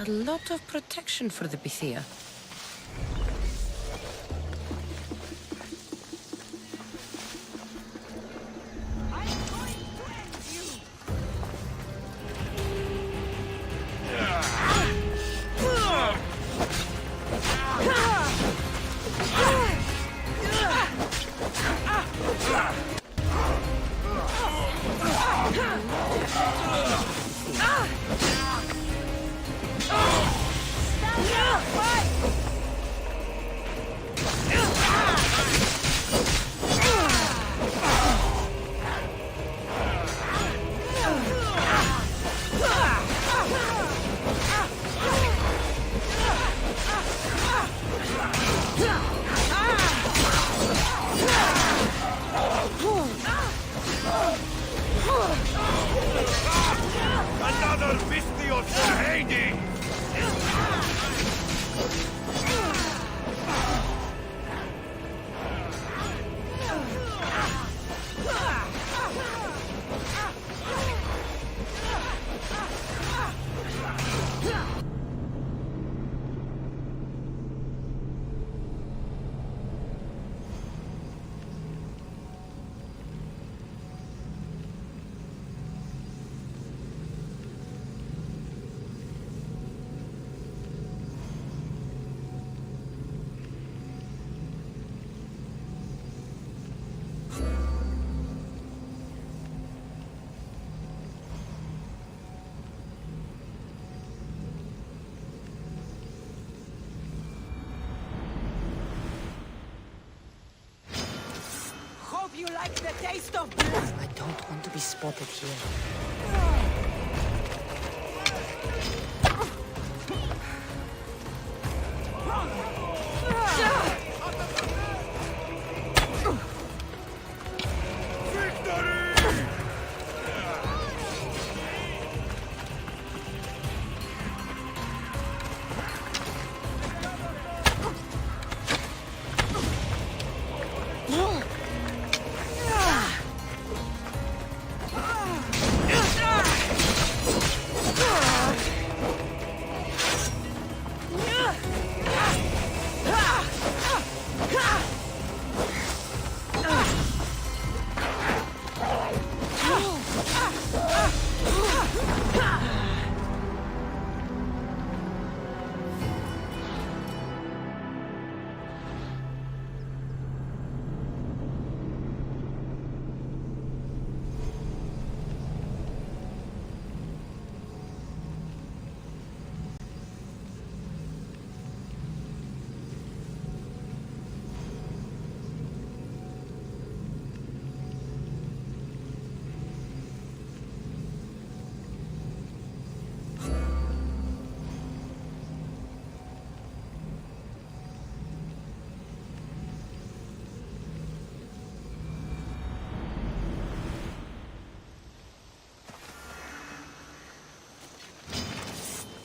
A lot of protection for the Pythia. Another Vistios for Hades! You like the taste of blood? I don't want to be spotted here.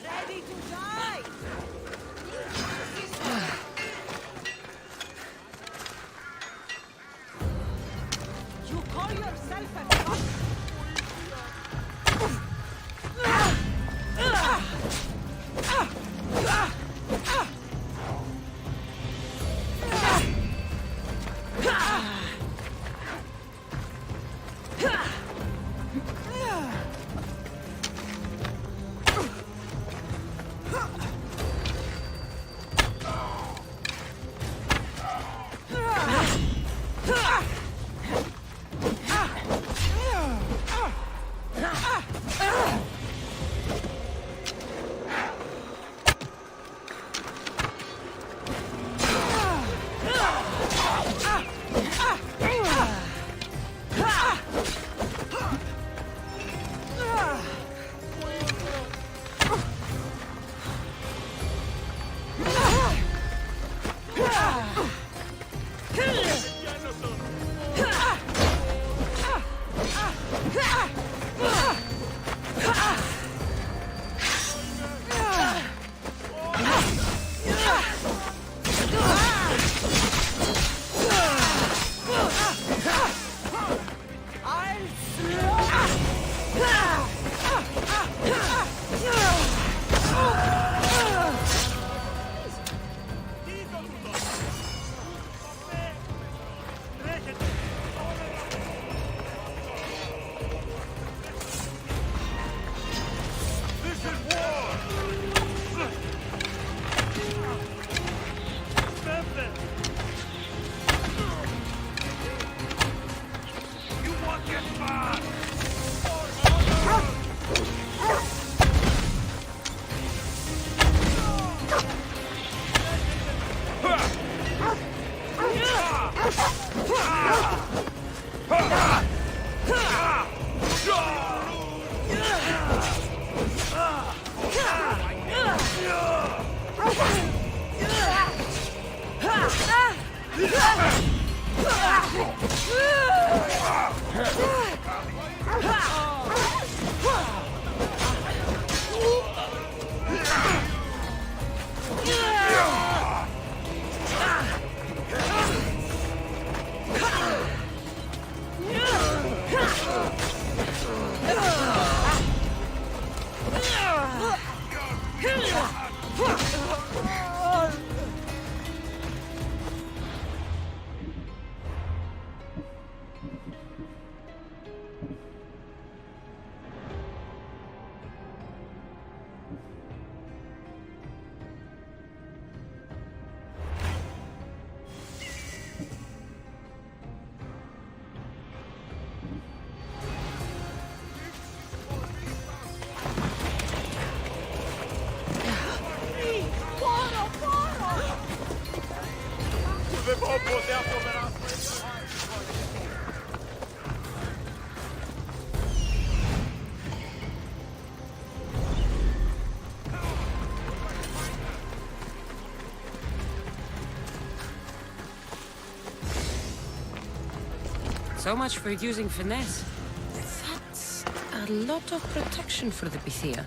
Ready to die? You call yourself a fuck? So much for using finesse. That's a lot of protection for the Bithia.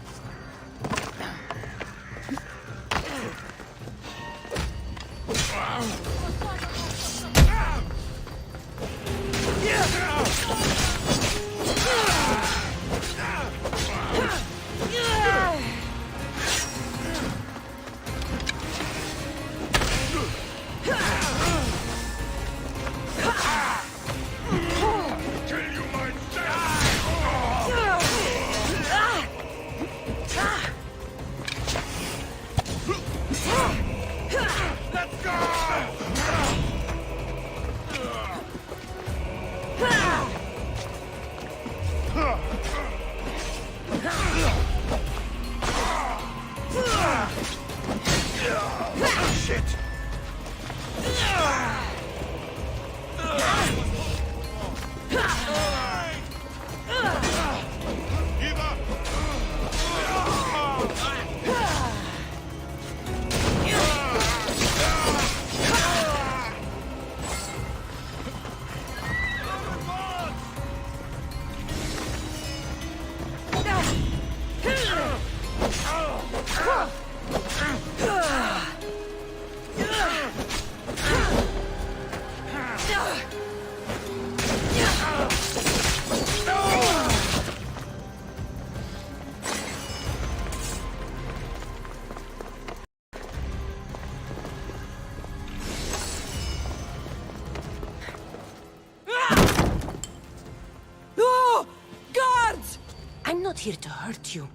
I'm not here to hurt you.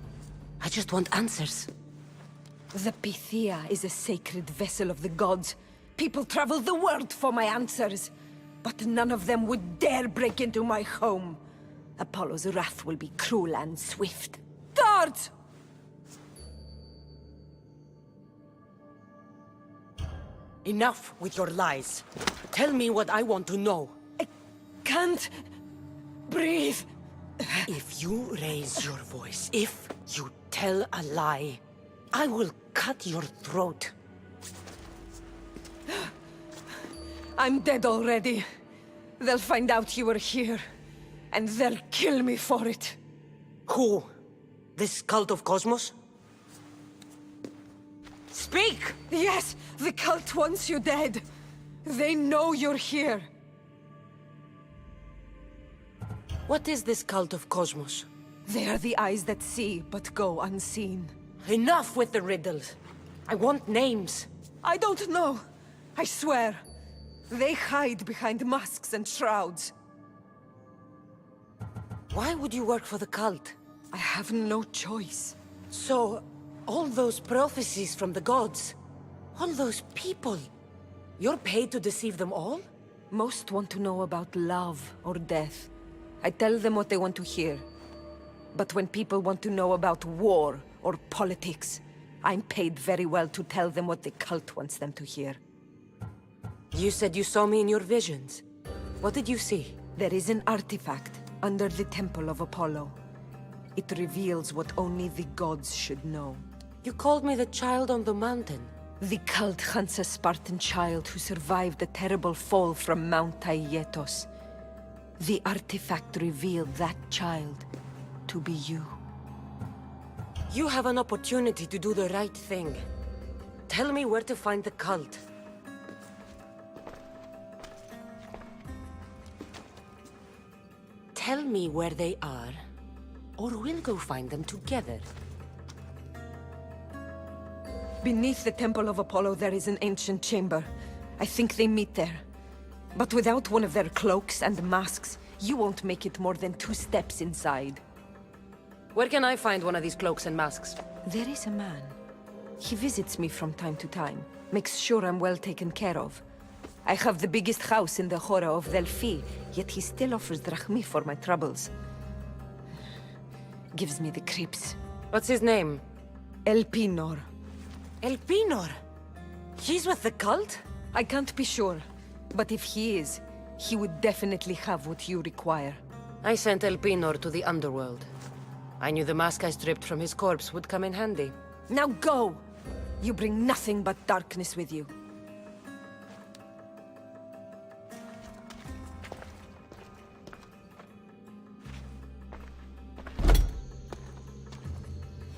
I just want answers. The Bithia is a sacred vessel of the gods. People travel the world for my answers. But none of them would dare break into my home. Apollo's wrath will be cruel and swift. Guards! Enough with your lies. Tell me what I want to know. I can't breathe. If you raise your voice, if you tell a lie, I will cut your throat. I'm dead already. They'll find out you were here, and they'll kill me for it. Who? This cult of Cosmos? Speak! Yes, the cult wants you dead. They know you're here. What is this cult of Cosmos? They are the eyes that see, but go unseen. Enough with the riddles. I want names. I don't know. I swear. They hide behind masks and shrouds. Why would you work for the cult? I have no choice. So, all those prophecies from the gods, all those people, you're paid to deceive them all? Most want to know about love or death. I tell them what they want to hear. But when people want to know about war or politics, I'm paid very well to tell them what the cult wants them to hear. You said you saw me in your visions. What did you see? There is an artifact under the Temple of Apollo. It reveals what only the gods should know. You called me the child on the mountain. The cult hunts a Spartan child who survived a terrible fall from Mount Aietos. The artifact revealed that child to be you. You have an opportunity to do the right thing. Tell me where to find the cult. Tell me where they are, or we'll go find them together. Beneath the Temple of Apollo there is an ancient chamber. I think they meet there. But without one of their cloaks and masks, you won't make it more than 2 steps inside. Where can I find one of these cloaks and masks? There is a man. He visits me from time to time, makes sure I'm well taken care of. I have the biggest house in the Hora of Delphi, yet he still offers drachmi for my troubles. Gives me the creeps. What's his name? Elpinor. Elpinor? He's with the cult? I can't be sure. But if he is, he would definitely have what you require. I sent Elpinor to the underworld. I knew the mask I stripped from his corpse would come in handy. Now go! You bring nothing but darkness with you.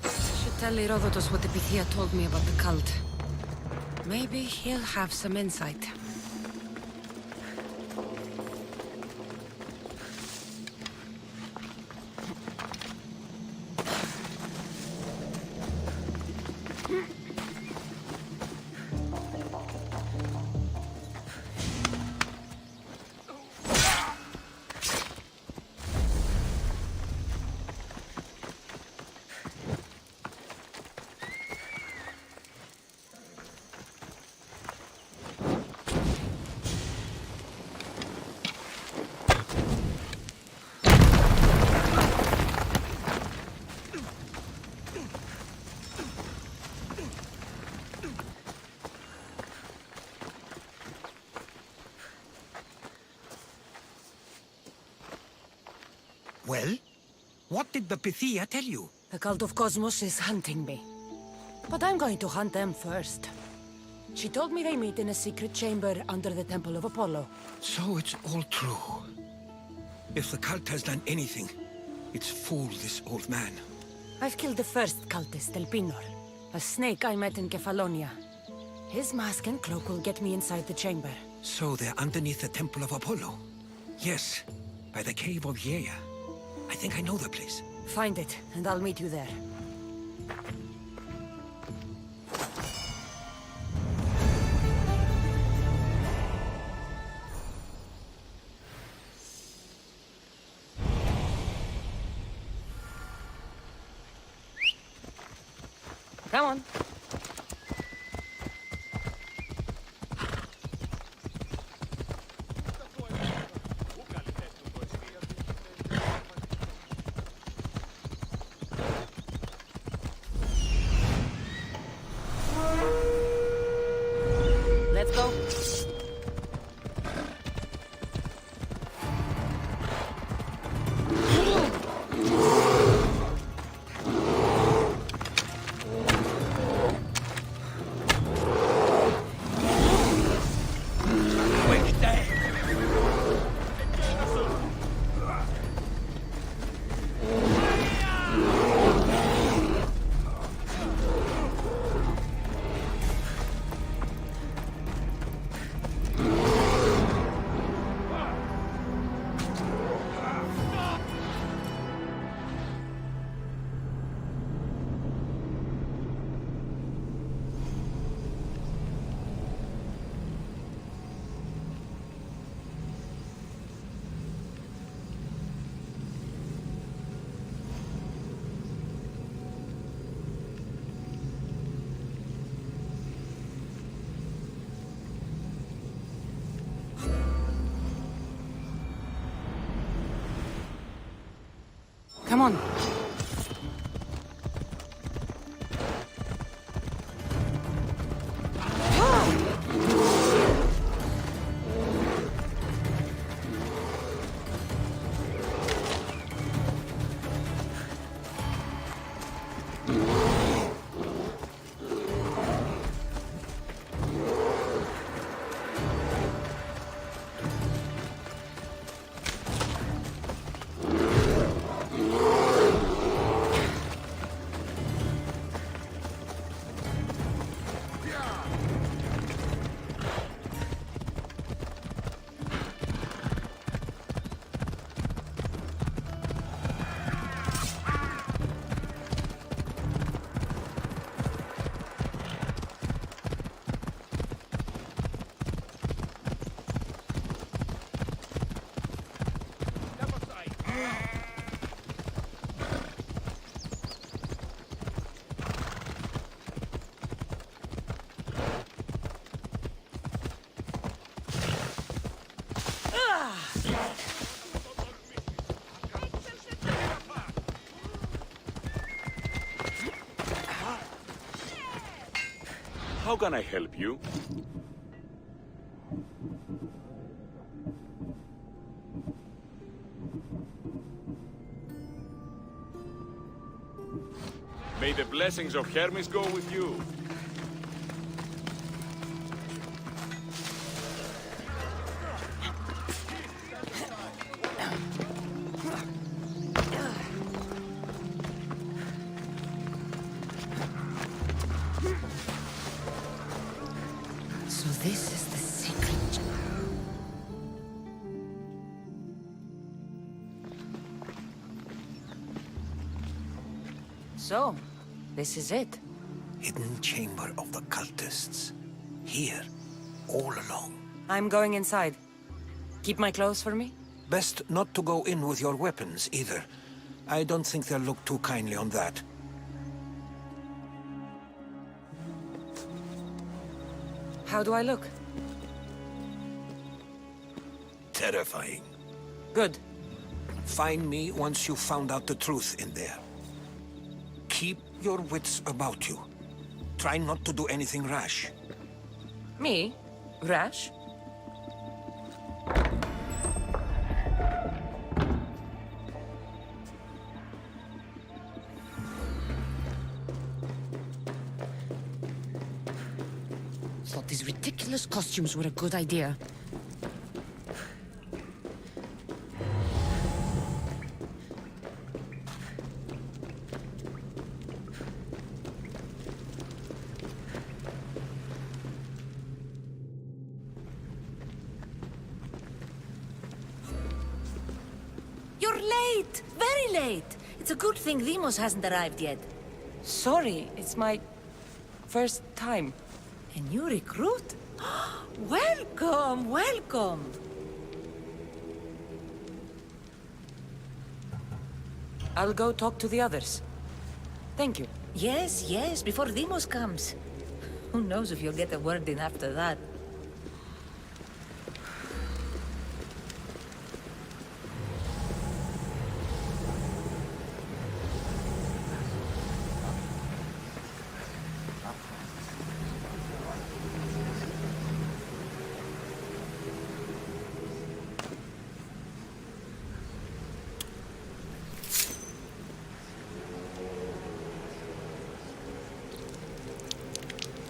Should tell Herodotus what the Pythia told me about the cult. Maybe he'll have some insight. Well? What did the Pythia tell you? The cult of Cosmos is hunting me. But I'm going to hunt them first. She told me they meet in a secret chamber under the Temple of Apollo. So it's all true. If the cult has done anything, it's fooled this old man. I've killed the first cultist, Elpinor, a snake I met in Kefalonia. His mask and cloak will get me inside the chamber. So they're underneath the Temple of Apollo? Yes, by the Cave of Yea. I think I know the place. Find it, and I'll meet you there. Come on. Let's go. Come on. How can I help you? May the blessings of Hermes go with you. So this is the secret. So, this is it. Hidden chamber of the cultists. Here, all along. I'm going inside. Keep my clothes for me? Best not to go in with your weapons, either. I don't think they'll look too kindly on that. How do I look? Terrifying. Good. Find me once you've found out the truth in there. Keep your wits about you. Try not to do anything rash. Me? Rash? Thought these ridiculous costumes were a good idea. You're late! Very late! It's a good thing Demos hasn't arrived yet. Sorry, it's my first time. A new recruit? Welcome, welcome! I'll go talk to the others. Thank you. Yes, yes, before Demos comes. Who knows if you'll get a word in after that.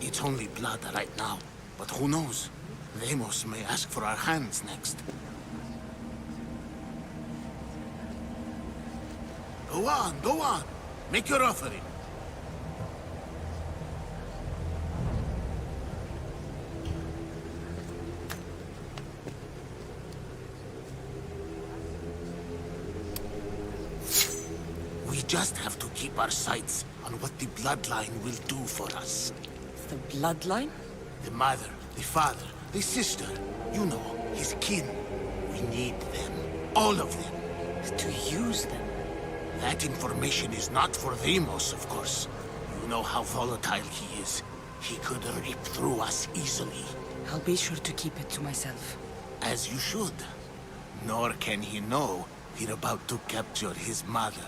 It's only blood right now, but who knows? Demos may ask for our hands next. Go on, go on! Make your offering! We just have to keep our sights on what the bloodline will do for us. The bloodline? The mother, the father, the sister, you know, his kin. We need them. All of them. To use them. That information is not for Demos, of course. You know how volatile he is. He could rip through us easily. I'll be sure to keep it to myself. As you should. Nor can he know we're about to capture his mother.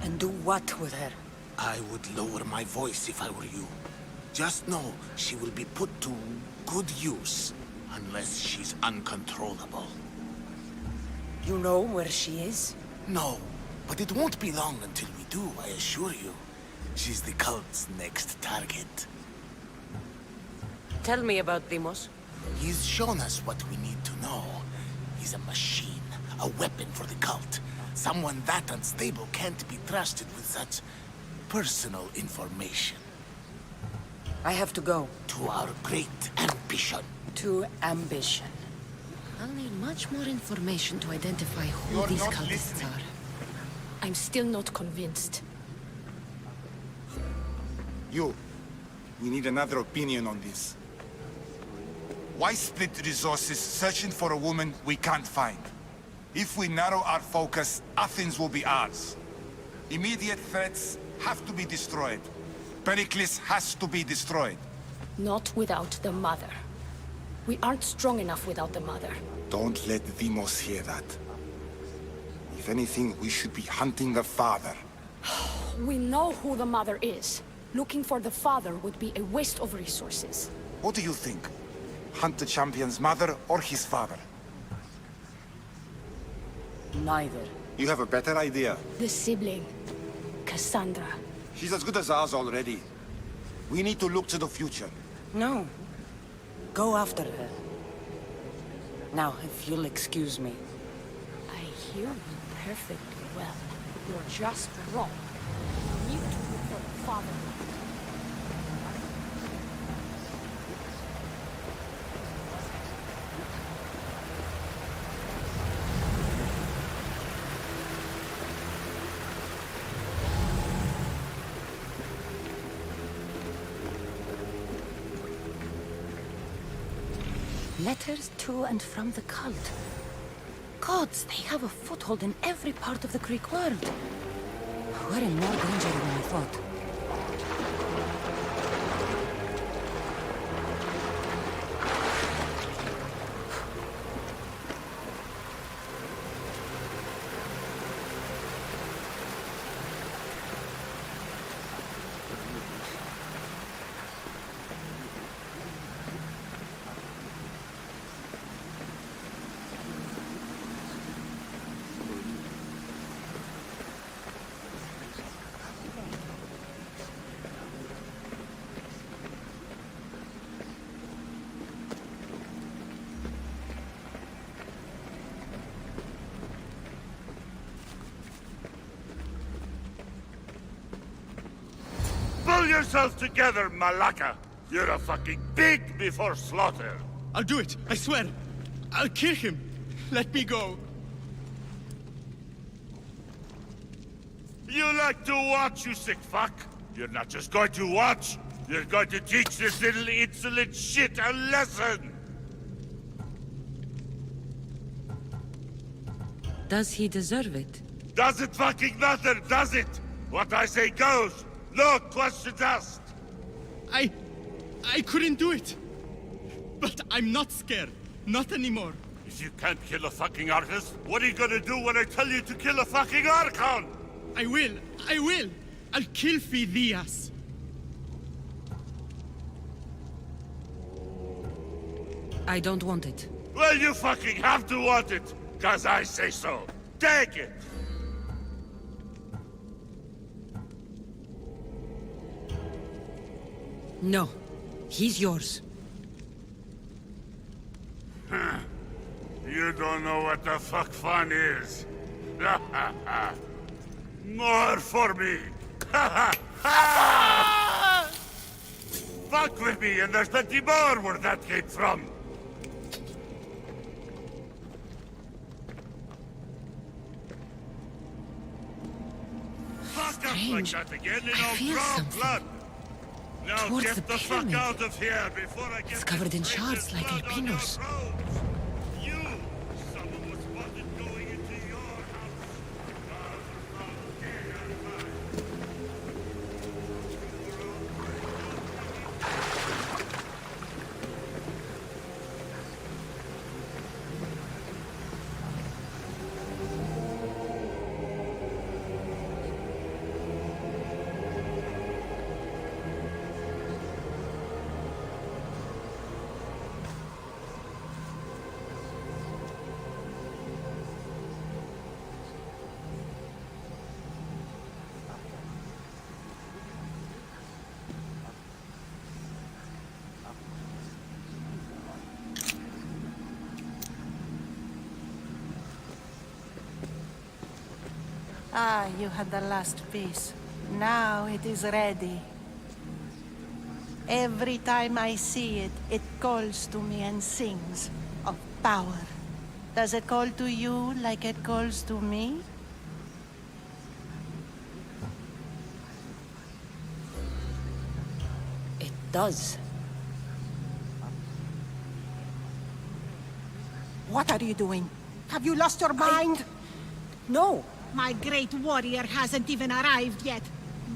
And do what with her? I would lower my voice if I were you. Just know she will be put to good use, unless she's uncontrollable. You know where she is? No, but it won't be long until we do, I assure you. She's the cult's next target. Tell me about Demos. He's shown us what we need to know. He's a machine, a weapon for the cult. Someone that unstable can't be trusted with such personal information. I have to go. To our great ambition. To ambition. I'll need much more information to identify who these cultists are. I'm still not convinced. You. We need another opinion on this. Why split resources searching for a woman we can't find? If we narrow our focus, Athens will be ours. Immediate threats have to be destroyed. Pericles has to be destroyed. Not without the mother. We aren't strong enough without the mother. Don't let Demos hear that. If anything, we should be hunting the father. We know who the mother is. Looking for the father would be a waste of resources. What do you think? Hunt the champion's mother or his father? Neither. You have a better idea. The sibling, Kassandra. She's as good as ours already. We need to look to the future. No. Go after her. Now, if you'll excuse me. I hear you perfectly well. You're just wrong. You need to look for the father. Letters to and from the cult. Gods, they have a foothold in every part of the Greek world. We're in more danger than I thought. Pull yourself together, Malaka! You're a fucking pig before slaughter! I'll do it, I swear. I'll kill him. Let me go. You like to watch, you sick fuck? You're not just going to watch, you're going to teach this little insolent shit a lesson! Does he deserve it? Does it fucking matter, does it? What I say goes! No questions asked! I couldn't do it. But I'm not scared. Not anymore. If you can't kill a fucking artist, what are you gonna do when I tell you to kill a fucking Archon? I will. I'll kill Phidias. I don't want it. Well, you fucking have to want it, 'cause I say so. Take it! No. He's yours. You don't know what the fuck fun is. More for me. Fuck with me, and there's plenty more where that came from. Fuck up like Strange. that again, and I I'll feel draw something. blood. Now Towards get the the fuck pyramid. out of here before I get It's covered in this shards precious like blood on your albinos. robes. You! Someone was spotted going into your house. Ah, you had the last piece. Now it is ready. Every time I see it, it calls to me and sings of power. Does it call to you like it calls to me? It does. What are you doing? Have you lost your mind? No! My great warrior hasn't even arrived yet.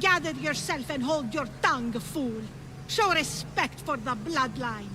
Gather yourself and hold your tongue, fool. Show respect for the bloodline.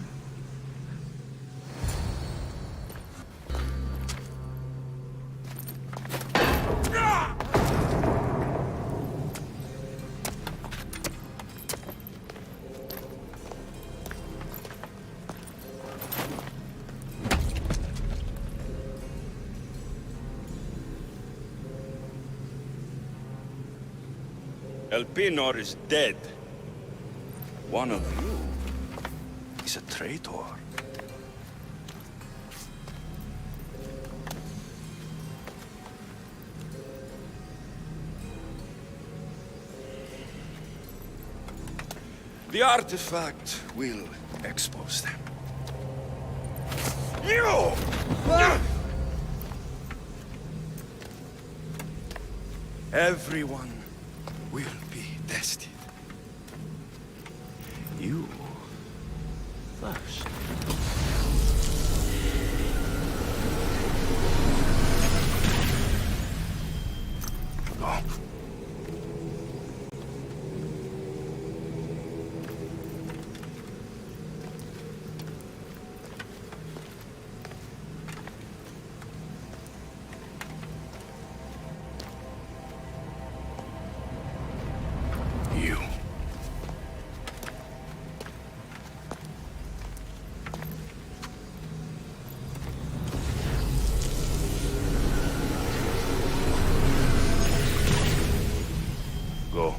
Elpenor is dead. One of you is a traitor. The artifact will expose them. You! Everyone will be tested. You first. Go. You. Go.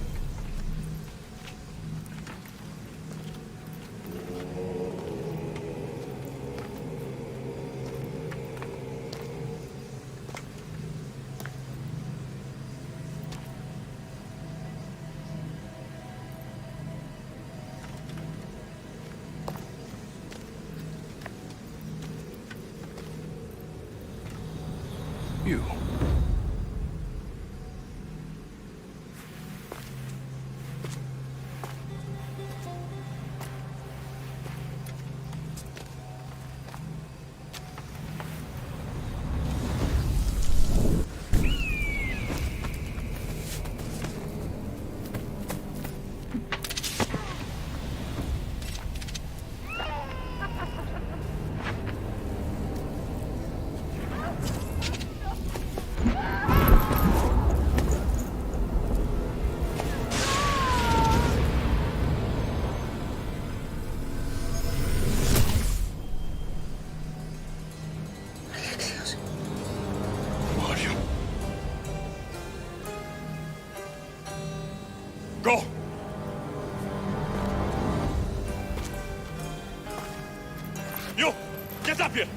You. Alexios. Who are you? Go! You! Get up here!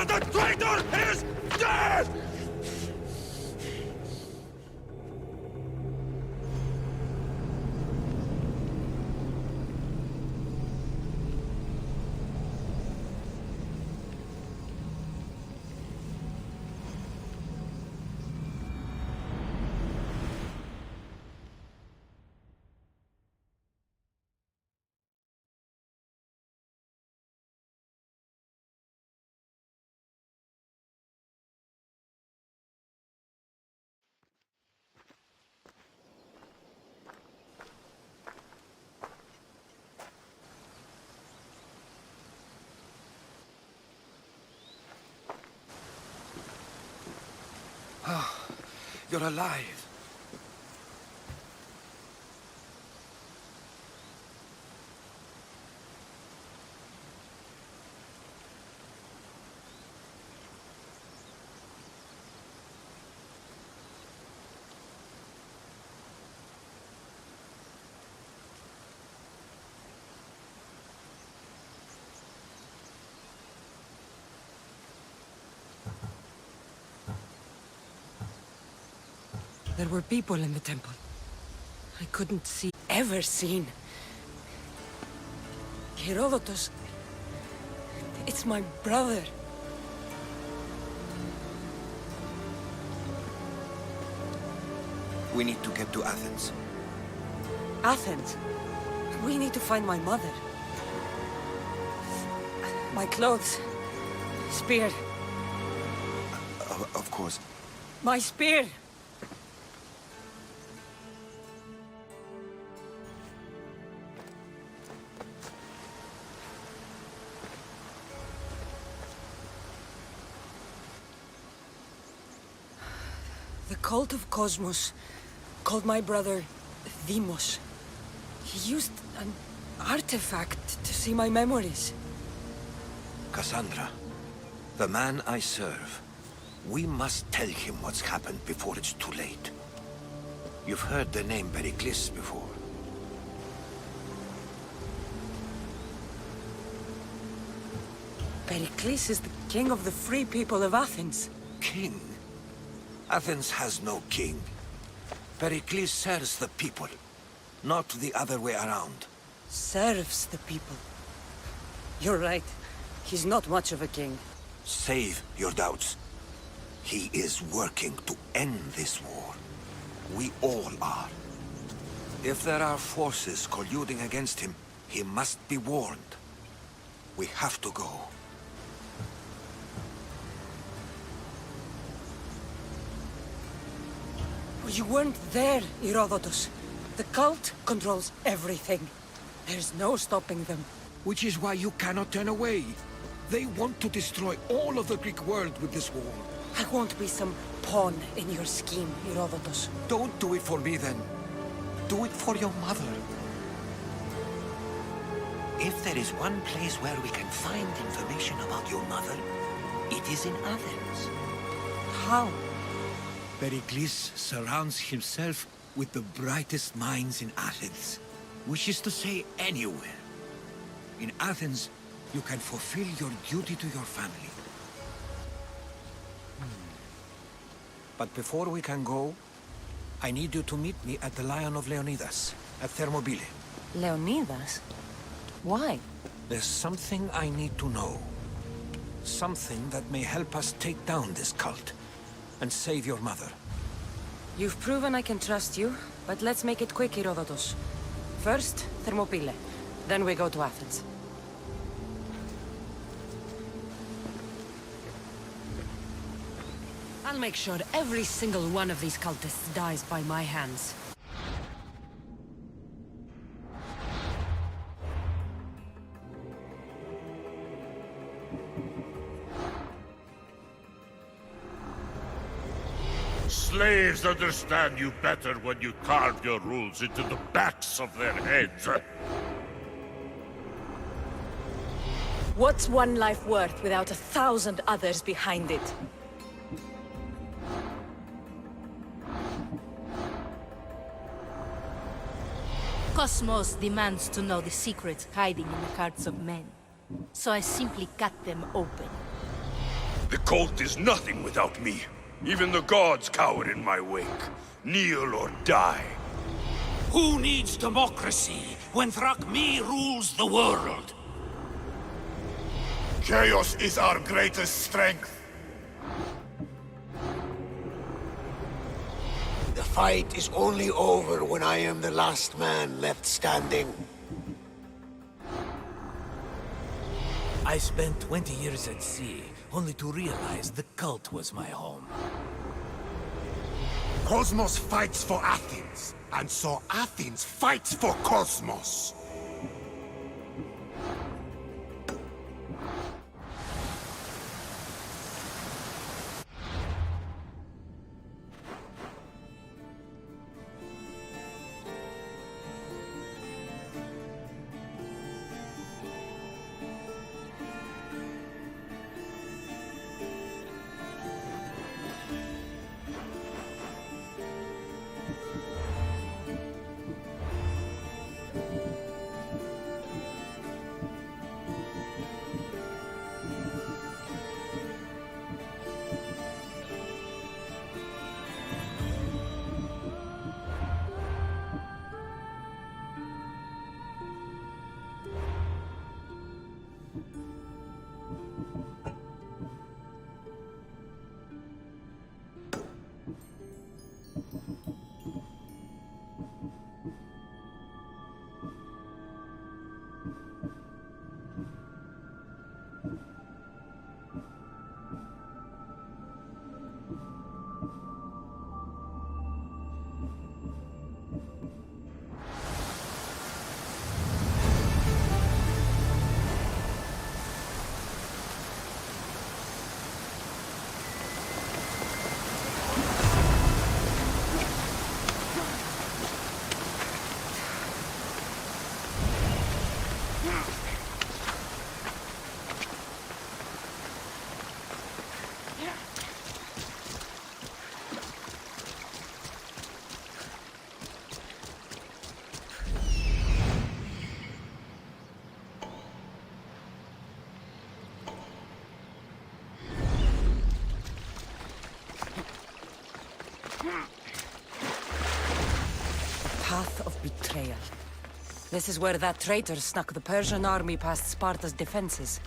The traitor is dead! You're alive. There were people in the temple. I couldn't see, ever seen. Herodotus. It's my brother. We need to get to Athens. Athens. We need to find my mother. My clothes. Spear. Of course. My spear! The cult of Cosmos called my brother Deimos. He used an artifact to see my memories. Kassandra, the man I serve, we must tell him what's happened before it's too late. You've heard the name Pericles before. Pericles is the king of the free people of Athens. King? Athens has no king. Pericles serves the people, not the other way around. Serves the people. You're right. He's not much of a king. Save your doubts. He is working to end this war. We all are. If there are forces colluding against him, he must be warned. We have to go. You weren't there, Herodotus. The cult controls everything. There's no stopping them. Which is why you cannot turn away. They want to destroy all of the Greek world with this war. I won't be some pawn in your scheme, Herodotus. Don't do it for me, then. Do it for your mother. If there is one place where we can find information about your mother, it is in Athens. How? Pericles surrounds himself with the brightest minds in Athens. Which is to say, anywhere. In Athens, you can fulfill your duty to your family. But before we can go, I need you to meet me at the Lion of Leonidas, at Thermopylae. Leonidas? Why? There's something I need to know. Something that may help us take down this cult and save your mother. You've proven I can trust you, but let's make it quick, Herodotus. First, Thermopylae. Then we go to Athens. I'll make sure every single one of these cultists dies by my hands. Slaves understand you better when you carve your rules into the backs of their heads. What's one life worth without 1,000 others behind it? Cosmos demands to know the secrets hiding in the hearts of men. So I simply cut them open. The cult is nothing without me. Even the gods cower in my wake. Kneel or die. Who needs democracy when Thrakmi rules the world? Chaos is our greatest strength. The fight is only over when I am the last man left standing. I spent 20 years at sea, only to realize the cult was my home. Cosmos fights for Athens, and so Athens fights for Cosmos. This is where that traitor snuck the Persian army past Sparta's defenses.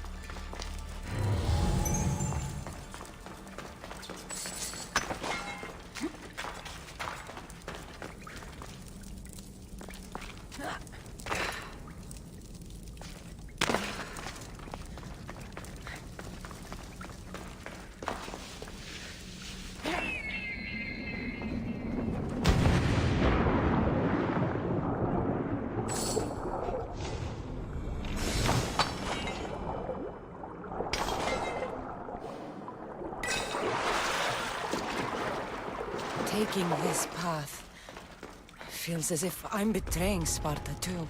Taking this path feels as if I'm betraying Sparta too.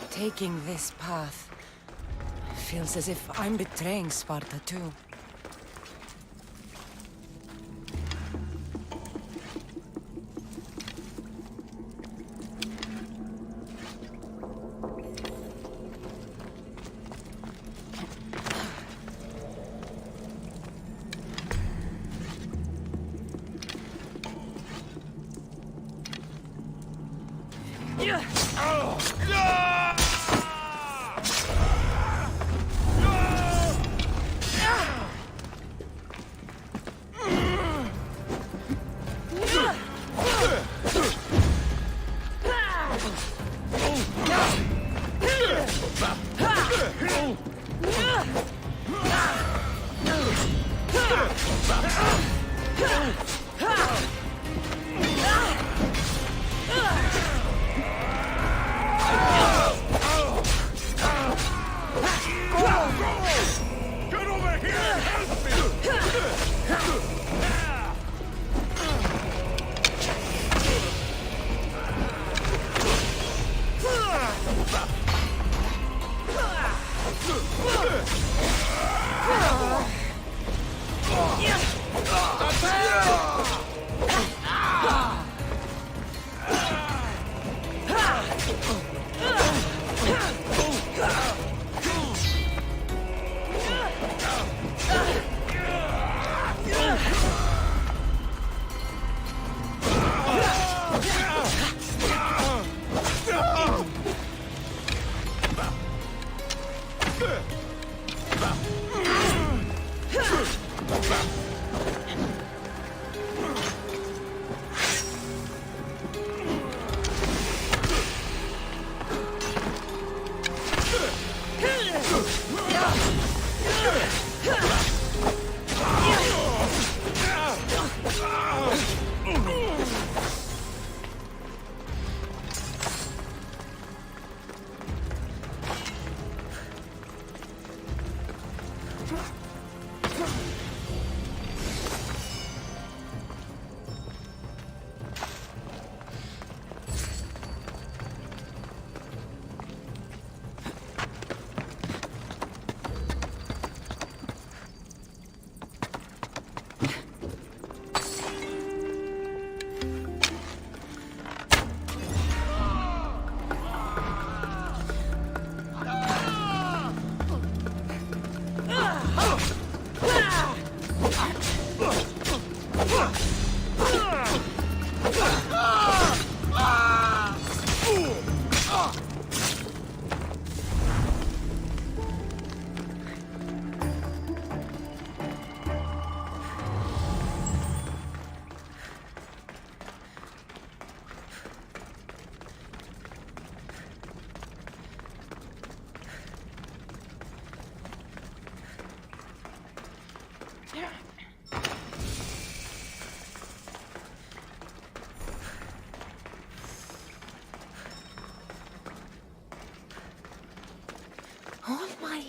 Taking this path feels as if I'm betraying Sparta too.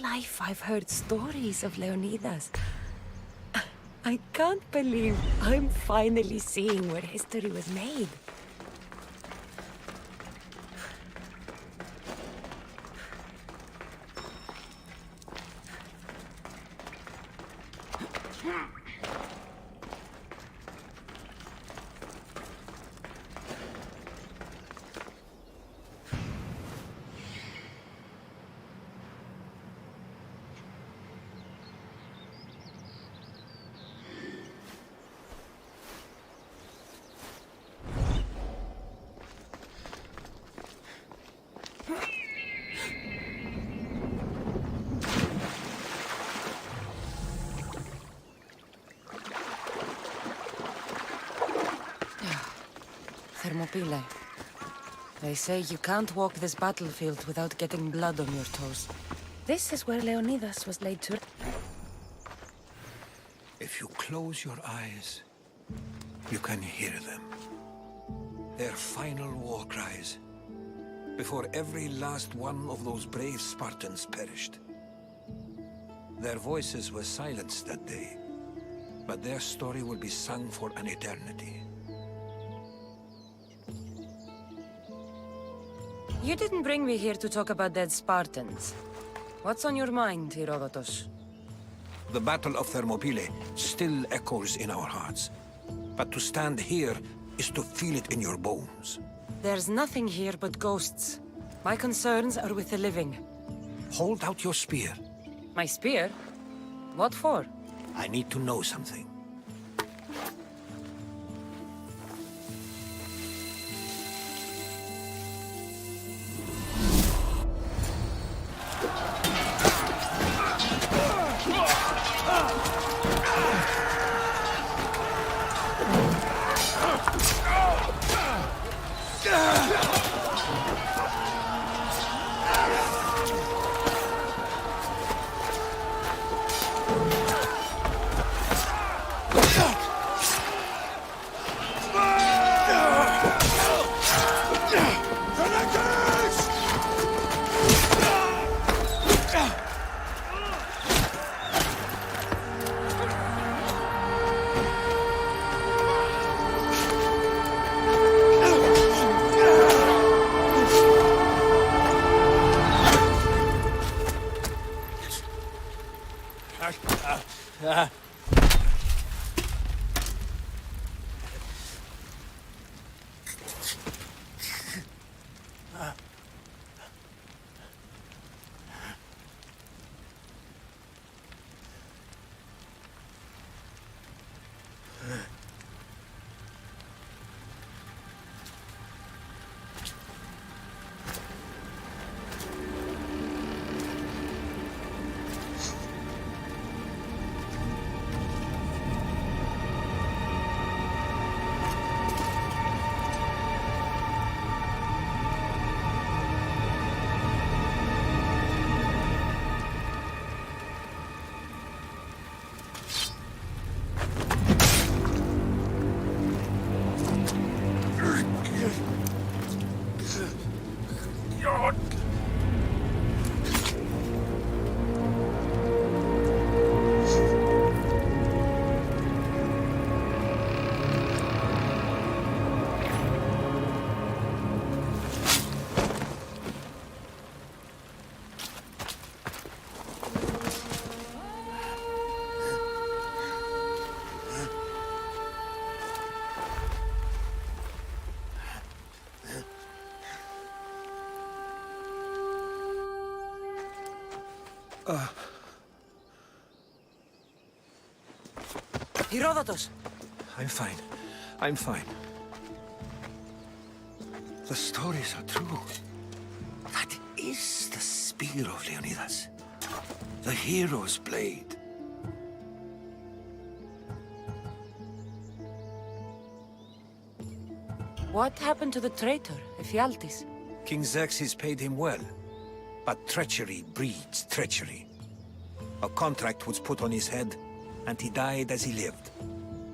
life I've heard stories of Leonidas. I can't believe I'm finally seeing where history was made. Thermopylae. They say you can't walk this battlefield without getting blood on your toes. This is where Leonidas was laid to... If you close your eyes, you can hear them. Their final war cries, before every last one of those brave Spartans perished. Their voices were silenced that day, but their story will be sung for an eternity. You didn't bring me here to talk about dead Spartans. What's on your mind, Herodotus? The Battle of Thermopylae still echoes in our hearts. But to stand here is to feel it in your bones. There's nothing here but ghosts. My concerns are with the living. Hold out your spear. My spear? What for? I need to know something. Herodotus! I'm fine. I'm fine. The stories are true. That is the spear of Leonidas. The hero's blade. What happened to the traitor, Ephialtes? King Xerxes paid him well, but treachery breeds treachery. A contract was put on his head, and he died as he lived.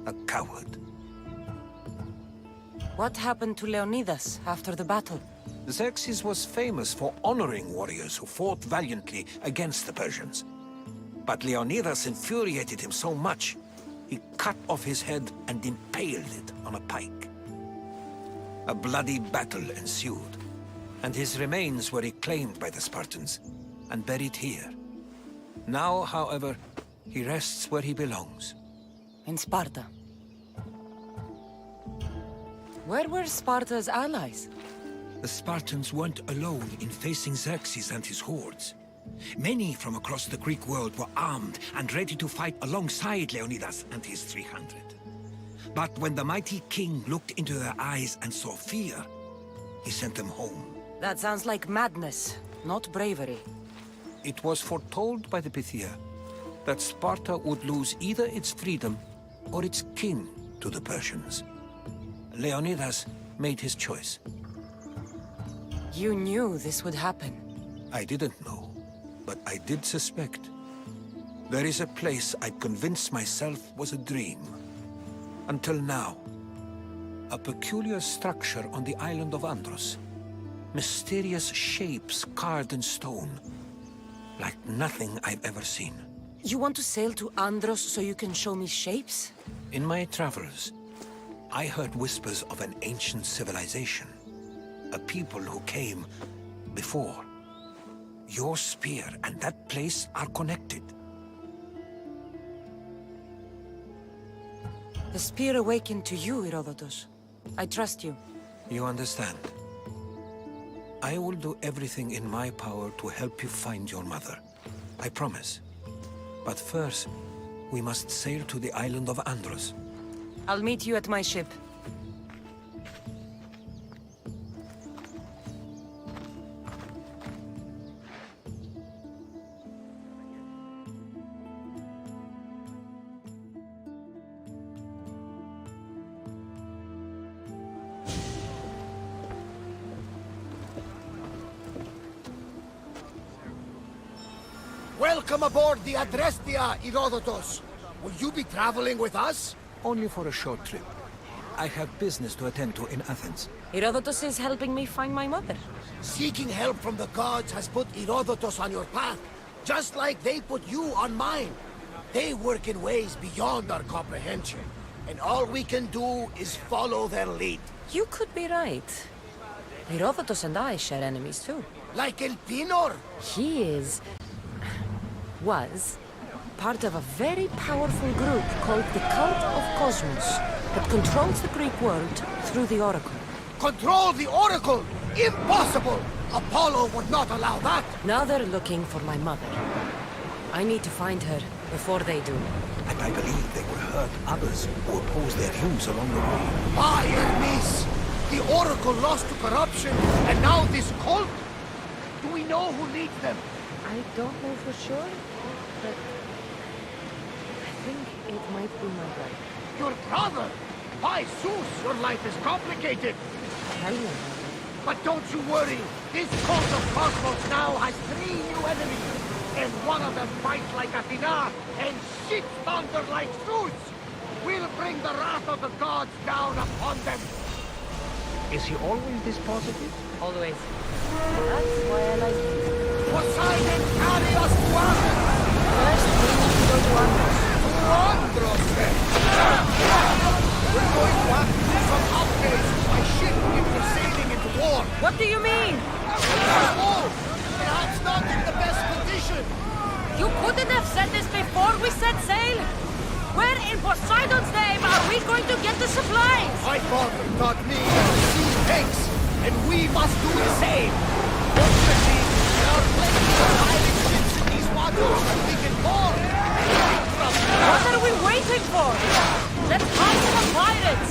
A coward. What happened to Leonidas after the battle? Xerxes was famous for honoring warriors who fought valiantly against the Persians. But Leonidas infuriated him so much, he cut off his head and impaled it on a pike. A bloody battle ensued, and his remains were reclaimed by the Spartans and buried here. Now, however, he rests where he belongs. In Sparta. Where were Sparta's allies? The Spartans weren't alone in facing Xerxes and his hordes. Many from across the Greek world were armed and ready to fight alongside Leonidas and his 300. But when the mighty king looked into their eyes and saw fear, he sent them home. That sounds like madness, not bravery. It was foretold by the Pythia that Sparta would lose either its freedom or its king to the Persians. Leonidas made his choice. You knew this would happen. I didn't know, but I did suspect. There is a place I convinced myself was a dream. Until now. A peculiar structure on the island of Andros. Mysterious shapes carved in stone. Like nothing I've ever seen. You want to sail to Andros so you can show me shapes? In my travels, I heard whispers of an ancient civilization. A people who came before. Your spear and that place are connected. The spear awakened to you, Herodotus. I trust you. You understand. I will do everything in my power to help you find your mother. I promise. But first, we must sail to the island of Andros. I'll meet you at my ship. Welcome aboard the Adrestia, Herodotus. Will you be traveling with us? Only for a short trip. I have business to attend to in Athens. Herodotus is helping me find my mother. Seeking help from the gods has put Herodotus on your path, just like they put you on mine. They work in ways beyond our comprehension, and all we can do is follow their lead. You could be right. Herodotus and I share enemies too. Like El Pinor? He was part of a very powerful group called the Cult of Cosmos that controls the Greek world through the Oracle. Control the Oracle? Impossible! Apollo would not allow that! Now they're looking for my mother. I need to find her before they do. And I believe they will hurt others who oppose their views along the way. By Hermes! The Oracle lost to corruption, and now this cult? Do we know who leads them? I don't know for sure, but I think it might be my brother. Your brother? By Zeus, your life is complicated. Tell me. But don't you worry. This cult of Cosmos now has 3 new enemies. And one of them fights like Athena and shits thunder like Zeus. We'll bring the wrath of the gods down upon them. Is he always this positive? Always. That's why I like him. Poseidon, carry us to Athens! First, we need to go to Andros. To Andros, then! We're going to have to do some upgrades to my ship if we're sailing into war. What do you mean? Oh, perhaps not in the best condition. You couldn't have said this before we set sail? Where in Poseidon's name are we going to get the supplies? My father taught me that the sea takes, and we must do the same. Fortunately, there are plenty of pirate ships in these waters that we can board. What are we waiting for? Let's find some pirates!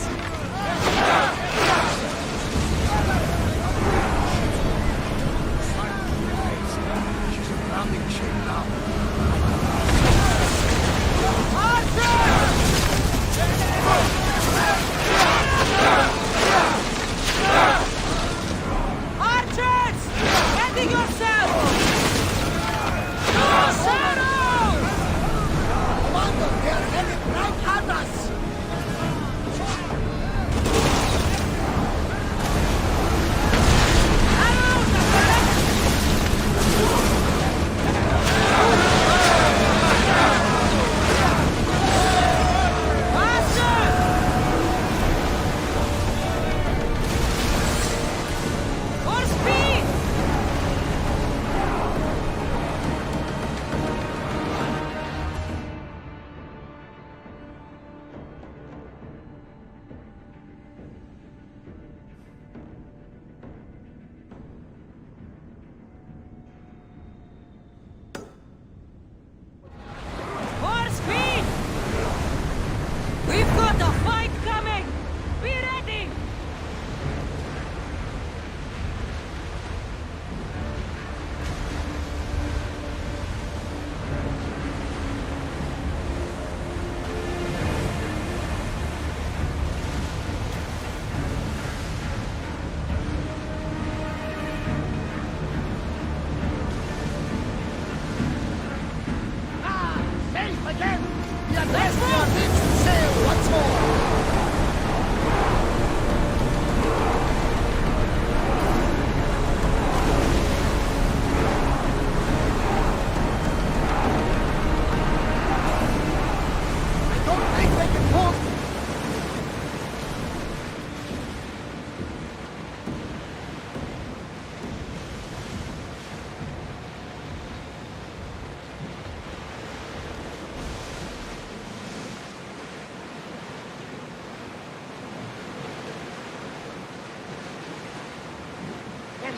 She's in rounding shape now. Archers! Ready yourself! Commander, they are headed right at us!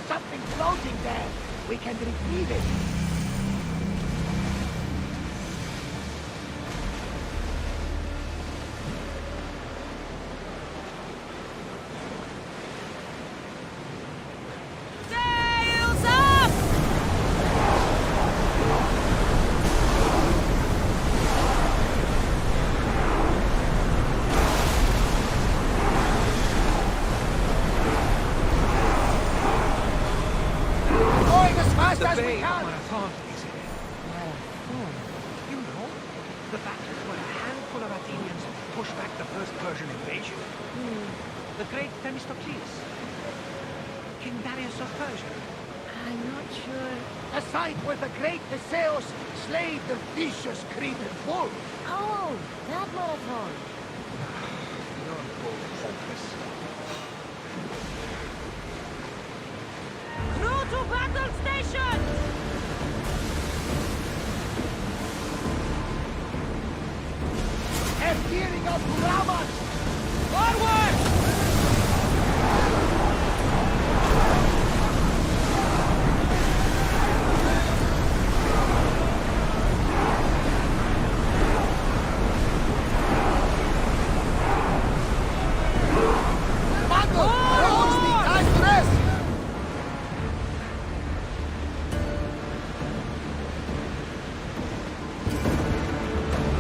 something floating there. We can retrieve it. Sails up! Going as fast as we Bay can. Marathon, is it? Marathon? You know? The battle where a handful of Athenians pushed back the first Persian invasion. The great Themistocles. King Darius of Persia. I'm not sure. A site where the great Theseus slayed the vicious Cretan bull. Oh, that marathon. You're both hopeless. Crew to battle station! And gearing up to Ramat. Forward! Mando, roads need time to rest.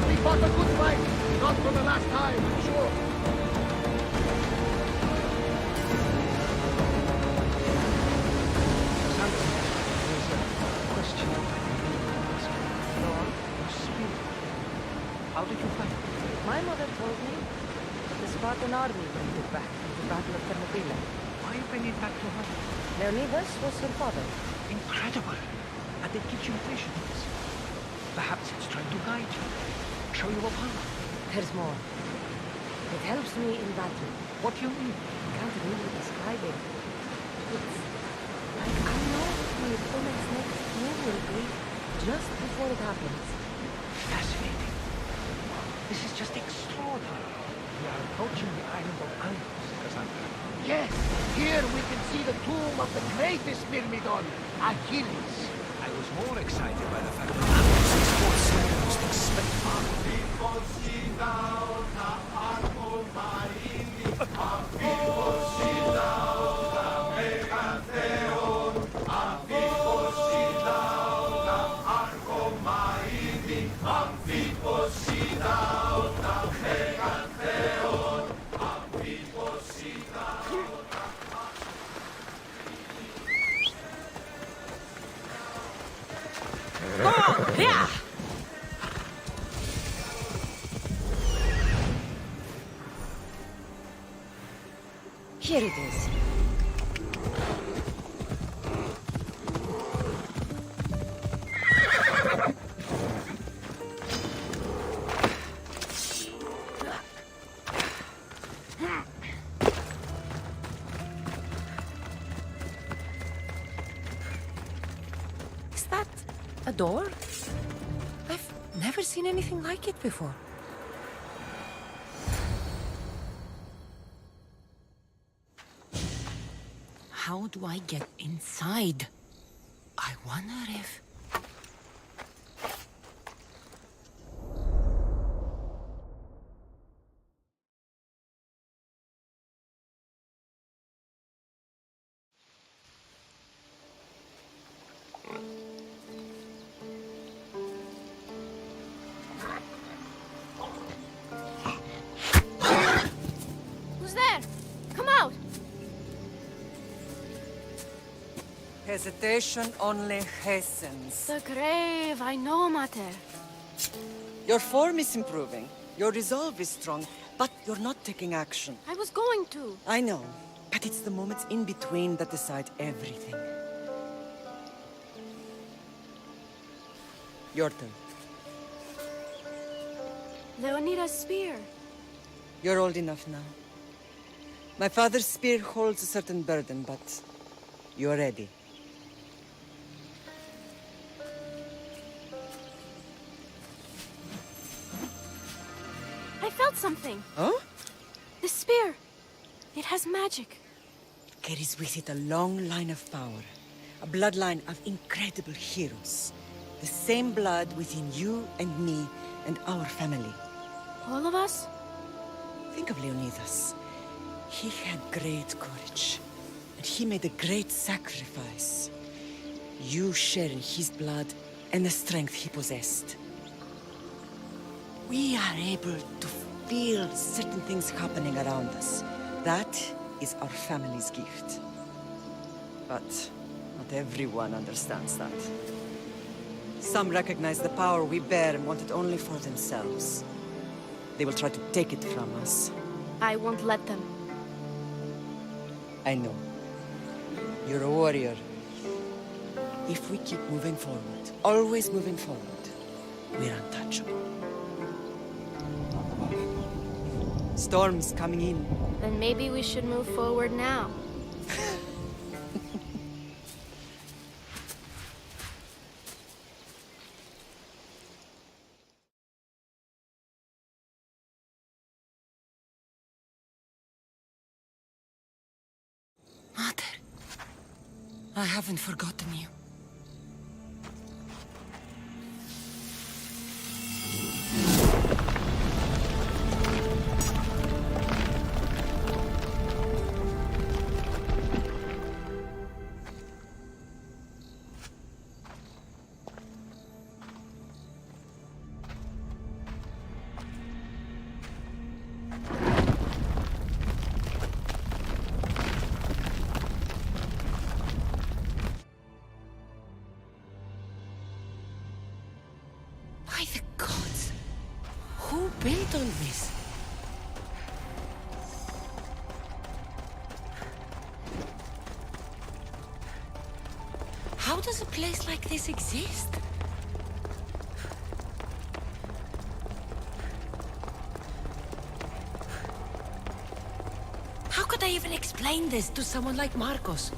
We fought a good fight. Not for the last time, I'm sure. Cassandra, there's a question I need to ask. Your spirit. How did you find it? My mother told me that the Spartan army brought it back from the Battle of Thermopylae. Why bring it back to her? Leonidas was her father. Incredible. And it gives you visions. Perhaps it's trying to guide you. Show you a path. There's more. It helps me in battle. What do you mean? I can't really describe it. It's like I know what my opponent's next move will be just before it happens. Fascinating. This is just extraordinary. We are approaching the island of Andros, Cassandra. Yes, here we can see the tomb of the greatest Myrmidon, Achilles. I was more excited by the fact that Alexios is also the most expected. Yeah! Here it is. Is that a door? I've never seen anything like it before. How do I get inside? I wonder if... Who's there? Come out! Hesitation only hastens. The grave, I know, Mater. Your form is improving. Your resolve is strong, but you're not taking action. I was going to. I know, but it's the moments in between that decide everything. Your turn. Leonidas' spear. You're old enough now. My father's spear holds a certain burden, but you're ready. I felt something. Huh? The spear. It has magic. carries with it a long line of power. A bloodline of incredible heroes. The same blood within you and me and our family. All of us? Think of Leonidas. He had great courage. And he made a great sacrifice. You share in his blood and the strength he possessed. We are able to feel certain things happening around us. That is our family's gift. But not everyone understands that. Some recognize the power we bear and want it only for themselves. They will try to take it from us. I won't let them. I know. You're a warrior. If we keep moving forward, always moving forward, we're untouchable. Storm's coming in. Then maybe we should move forward now. Mother, I haven't forgotten you. By the gods! Who built all this? How does a place like this exist? How could I even explain this to someone like Marcos?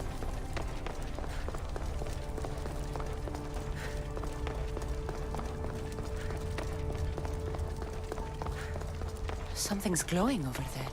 Something's glowing over there.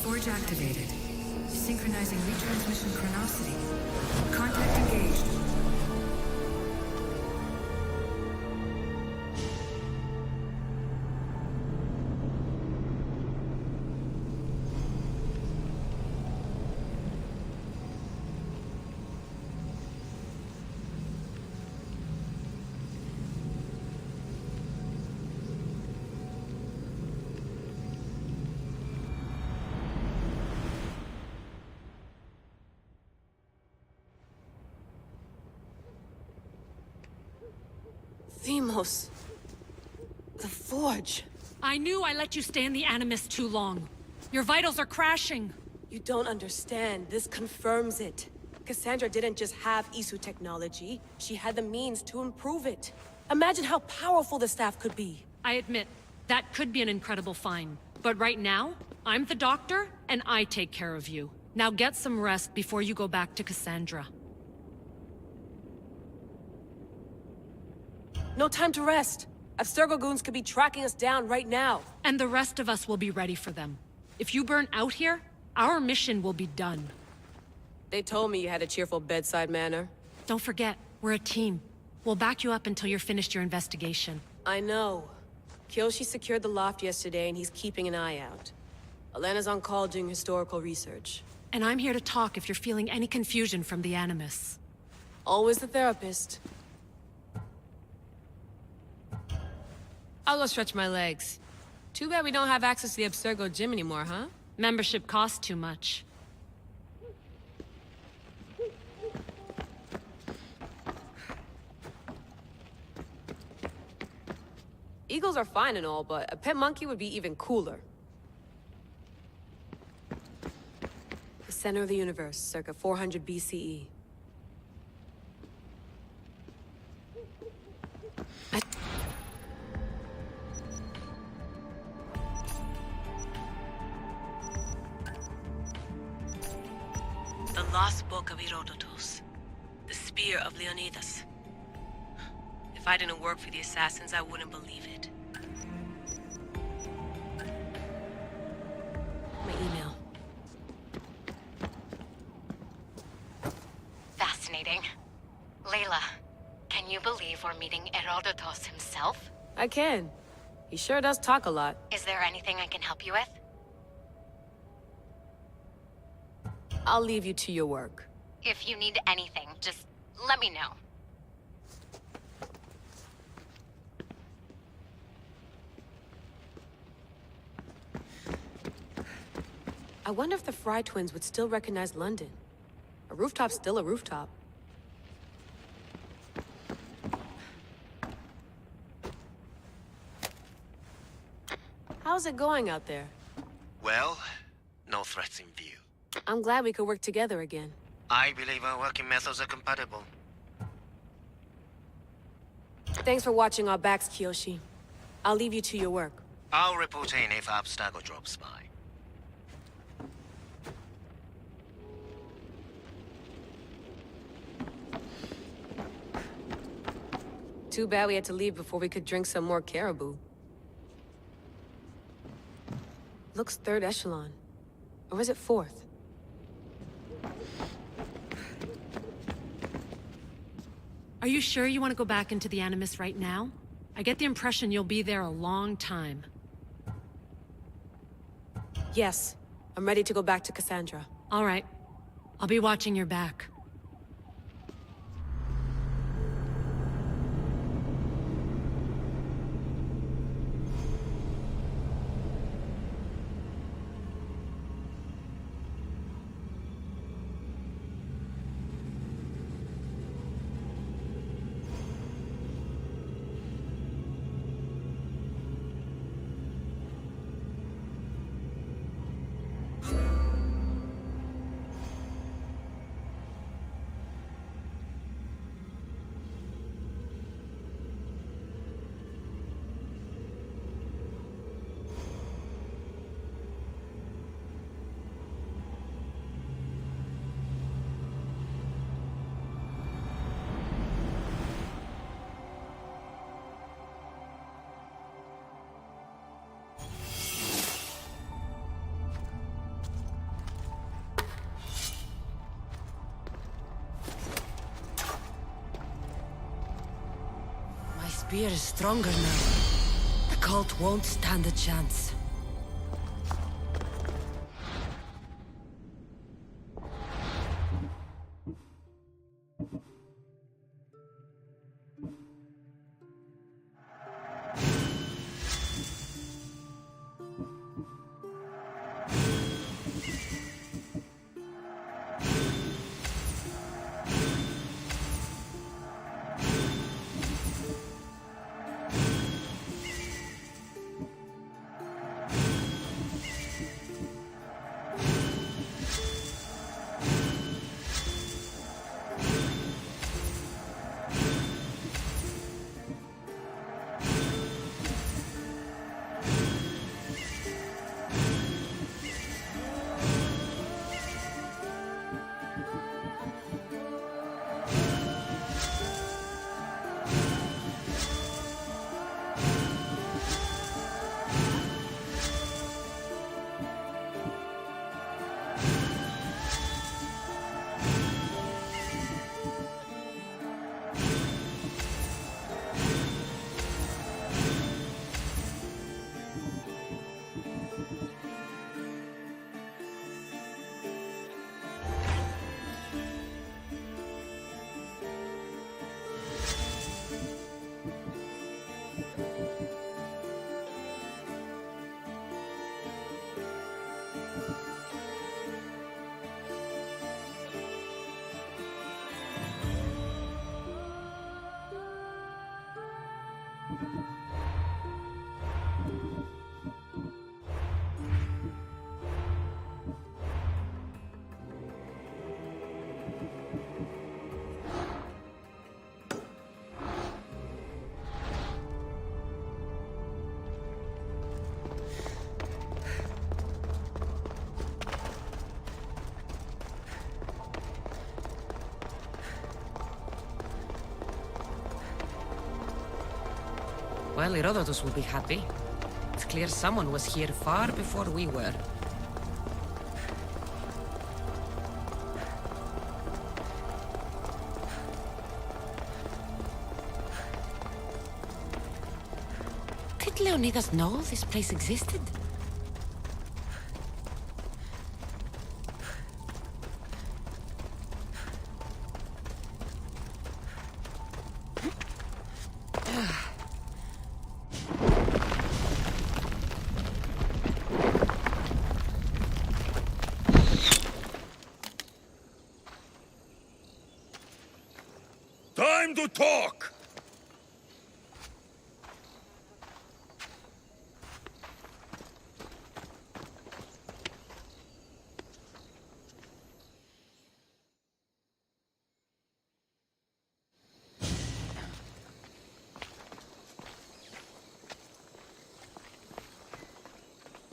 Forge activated. Synchronizing retransmission chronicity. Contact engaged. Themos. The Forge. I knew I let you stay in the Animus too long. Your vitals are crashing. You don't understand. This confirms it. Kassandra didn't just have Isu technology. She had the means to improve it. Imagine how powerful the staff could be. I admit, that could be an incredible find. But right now, I'm the doctor, and I take care of you. Now get some rest before you go back to Kassandra. No time to rest. Abstergo goons could be tracking us down right now. And the rest of us will be ready for them. If you burn out here, our mission will be done. They told me you had a cheerful bedside manner. Don't forget, we're a team. We'll back you up until you're finished your investigation. I know. Kyoshi secured the loft yesterday and he's keeping an eye out. Elena's on call doing historical research. And I'm here to talk if you're feeling any confusion from the Animus. Always the therapist. I'll go stretch my legs. Too bad we don't have access to the Abstergo gym anymore, huh? Membership costs too much. Eagles are fine and all, but a pet monkey would be even cooler. The center of the universe, circa 400 BCE. Book of Herodotus. The spear of Leonidas. If I didn't work for the assassins, I wouldn't believe it. My email. Fascinating. Layla, can you believe we're meeting Herodotus himself? I can. He sure does talk a lot. Is there anything I can help you with? I'll leave you to your work. If you need anything, just let me know. I wonder if the Fry twins would still recognize London. A rooftop's still a rooftop. How's it going out there? Well, no threats in view. I'm glad we could work together again. I believe our working methods are compatible. Thanks for watching our backs, Kiyoshi. I'll leave you to your work. I'll report in if Abstergo drops by. Too bad we had to leave before we could drink some more caribou. Looks third echelon. Or is it fourth? Are you sure you want to go back into the Animus right now? I get the impression you'll be there a long time. Yes. I'm ready to go back to Kassandra. All right. I'll be watching your back. The spear is stronger now. The cult won't stand a chance. Well, Herodotus will be happy. It's clear someone was here far before we were. Did Leonidas know this place existed? Time to talk!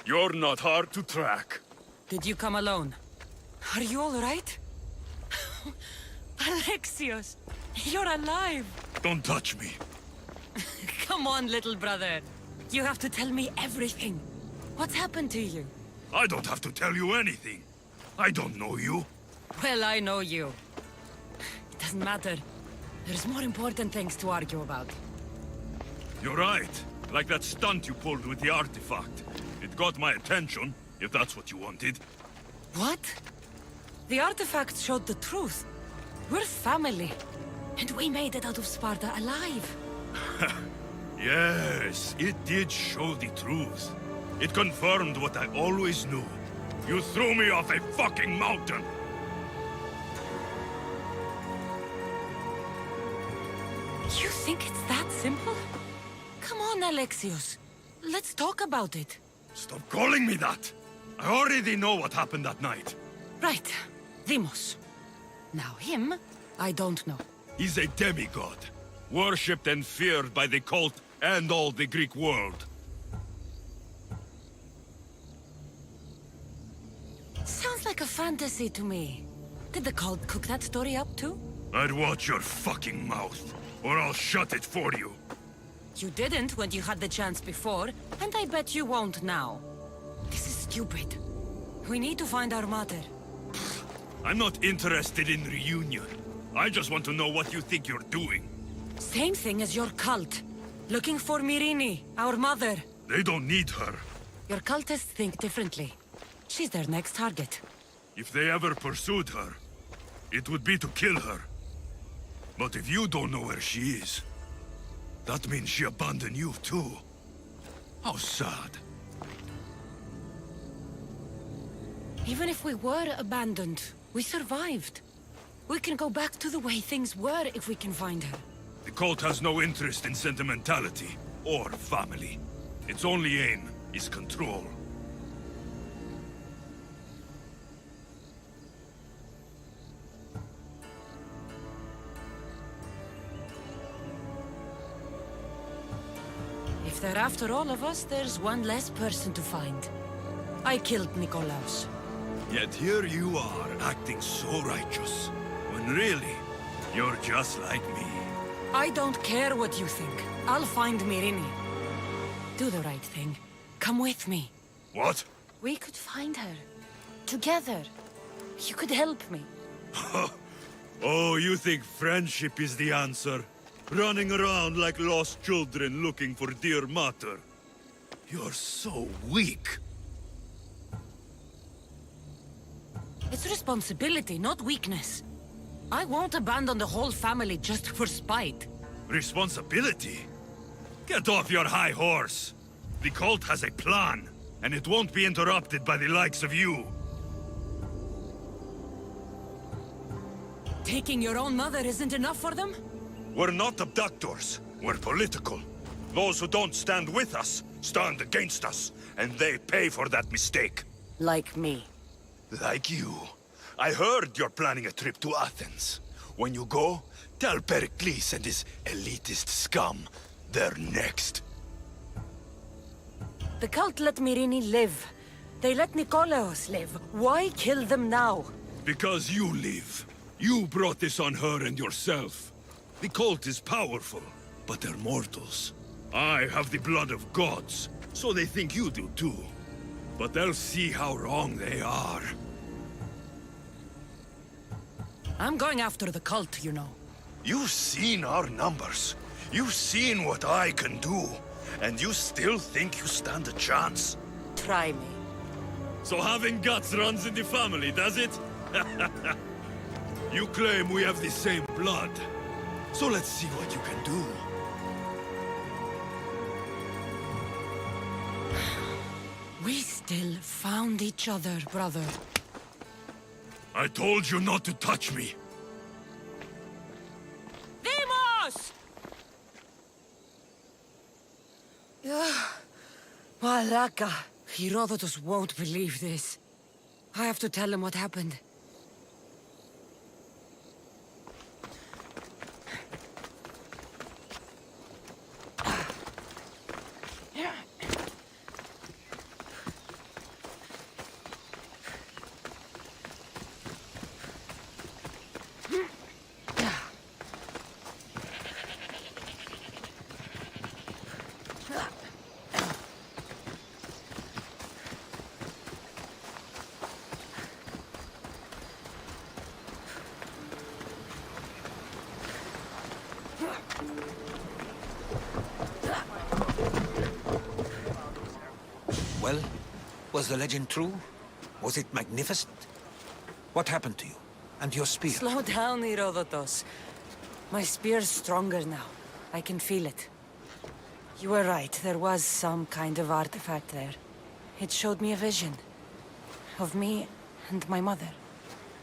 You're not hard to track. Did you come alone? Are you all right? Alexios, you're alive! Don't touch me. Come on, little brother. You have to tell me everything. What's happened to you? I don't have to tell you anything. I don't know you. Well, I know you. It doesn't matter. There's more important things to argue about. You're right. Like that stunt you pulled with the artifact. It got my attention, if that's what you wanted. What? The artifact showed the truth. We're family. And we made it out of Sparta alive. Yes, it did show the truth. It confirmed what I always knew. You threw me off a fucking mountain! You think it's that simple? Come on, Alexios. Let's talk about it. Stop calling me that! I already know what happened that night. Right. Deimos. Now him, I don't know. He's a demigod. Worshipped and feared by the cult and all the Greek world. Sounds like a fantasy to me. Did the cult cook that story up too? I'd watch your fucking mouth, or I'll shut it for you. You didn't when you had the chance before, and I bet you won't now. This is stupid. We need to find our mother. I'm not interested in reunion. I just want to know what you think you're doing. Same thing as your cult. Looking for Myrrine, our mother. They don't need her. Your cultists think differently. She's their next target. If they ever pursued her, it would be to kill her. But if you don't know where she is, that means she abandoned you too. How sad. Even if we were abandoned, we survived. We can go back to the way things were if we can find her. The cult has no interest in sentimentality or family. Its only aim is control. If they're after all of us, there's one less person to find. I killed Nikolaos. Yet here you are, acting so righteous. When really, you're just like me. I don't care what you think. I'll find Myrrine. Do the right thing. Come with me. What? We could find her. Together. You could help me. Oh, you think friendship is the answer? Running around like lost children looking for dear mater. You're so weak. It's responsibility, not weakness. I won't abandon the whole family just for spite. Responsibility? Get off your high horse. The cult has a plan, and it won't be interrupted by the likes of you. Taking your own mother isn't enough for them? We're not abductors. We're political. Those who don't stand with us stand against us, and they pay for that mistake. Like me. Like you. I heard you're planning a trip to Athens. When you go, tell Pericles and his elitist scum they're next. The cult let Myrrine live. They let Nikolaos live. Why kill them now? Because you live. You brought this on her and yourself. The cult is powerful, but they're mortals. I have the blood of gods, so they think you do too. But they'll see how wrong they are. I'm going after the cult, you know. You've seen our numbers. You've seen what I can do. And you still think you stand a chance? Try me. So having guts runs in the family, does it? You claim we have the same blood. So let's see what you can do. We still found each other, brother. I told you not to touch me. Demos! Malaka. Herodotus won't believe this. I have to tell him what happened. Well, was the legend true? Was it magnificent? What happened to you? And your spear? Slow down, Herodotus. My spear's stronger now. I can feel it. You were right, there was some kind of artifact there. It showed me a vision. Of me and my mother.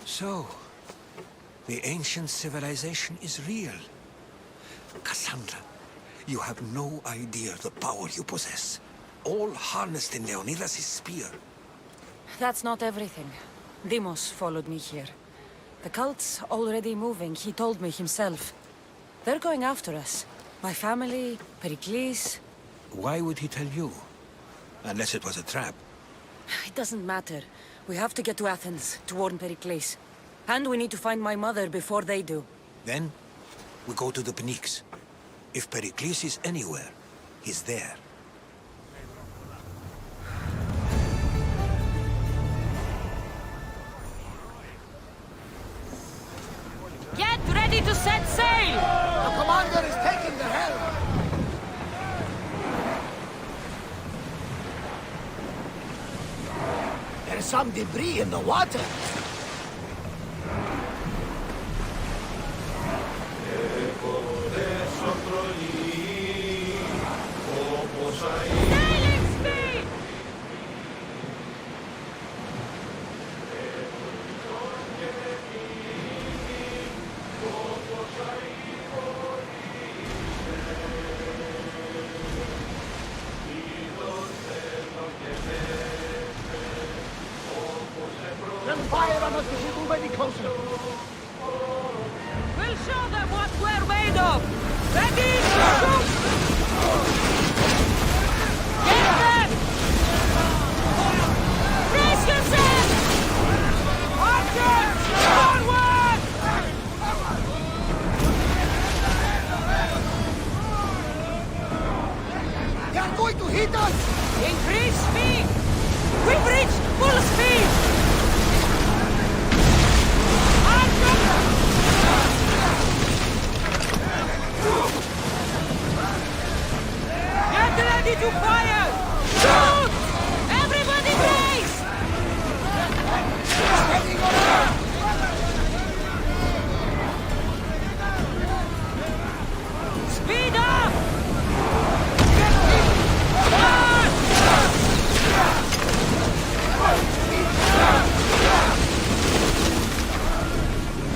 So, the ancient civilization is real. Kassandra, you have no idea the power you possess. All harnessed in Leonidas' spear. That's not everything. Demos followed me here. The cult's already moving, he told me himself. They're going after us. My family, Pericles. Why would he tell you? Unless it was a trap. It doesn't matter. We have to get to Athens, to warn Pericles. And we need to find my mother before they do. Then, we go to the Pnyx. If Pericles is anywhere, he's there. Get ready to set sail! The commander is taking the helm! There's some debris in the water. Sailing speed! Then fire on us if we move any closer. We'll show them what we're made of! Ready to shoot! Get them! Brace yourself! Archers! Forward! They are going to hit us! Increase speed! We've reached full speed! Get ready to fire! Shoot! Everybody brace! Speed up!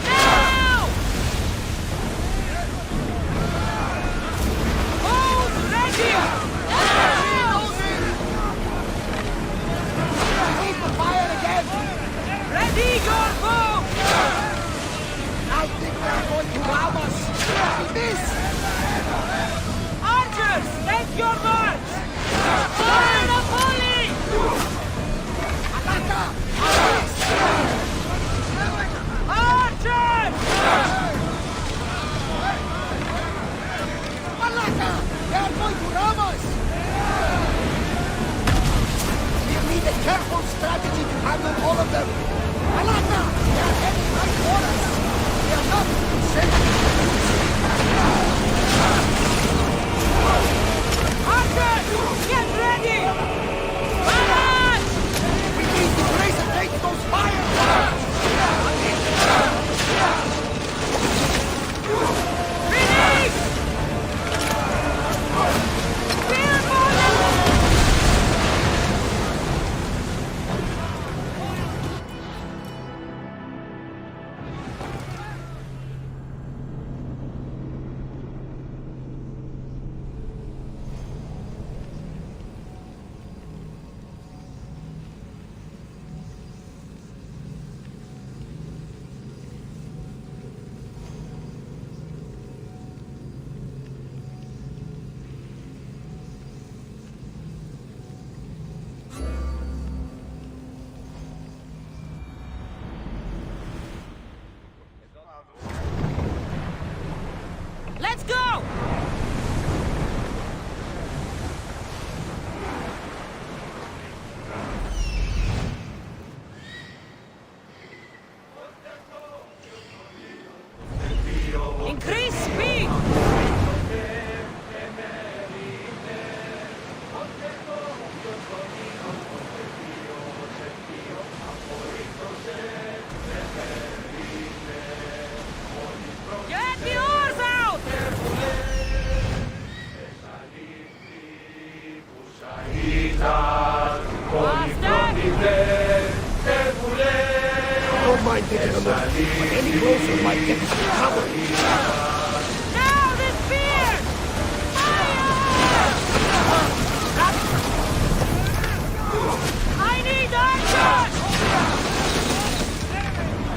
Now! Hold ready! Fire again! Ready your bow! I think they're going to ram us! We miss! Archers, take your march! Fire the volley! Ataka! Archers! Malaka! They are going to ram Let's go! Increase speed! Get the oars out! Don't mind taking a look, but any closer might get covered. Now the spear! I need archers!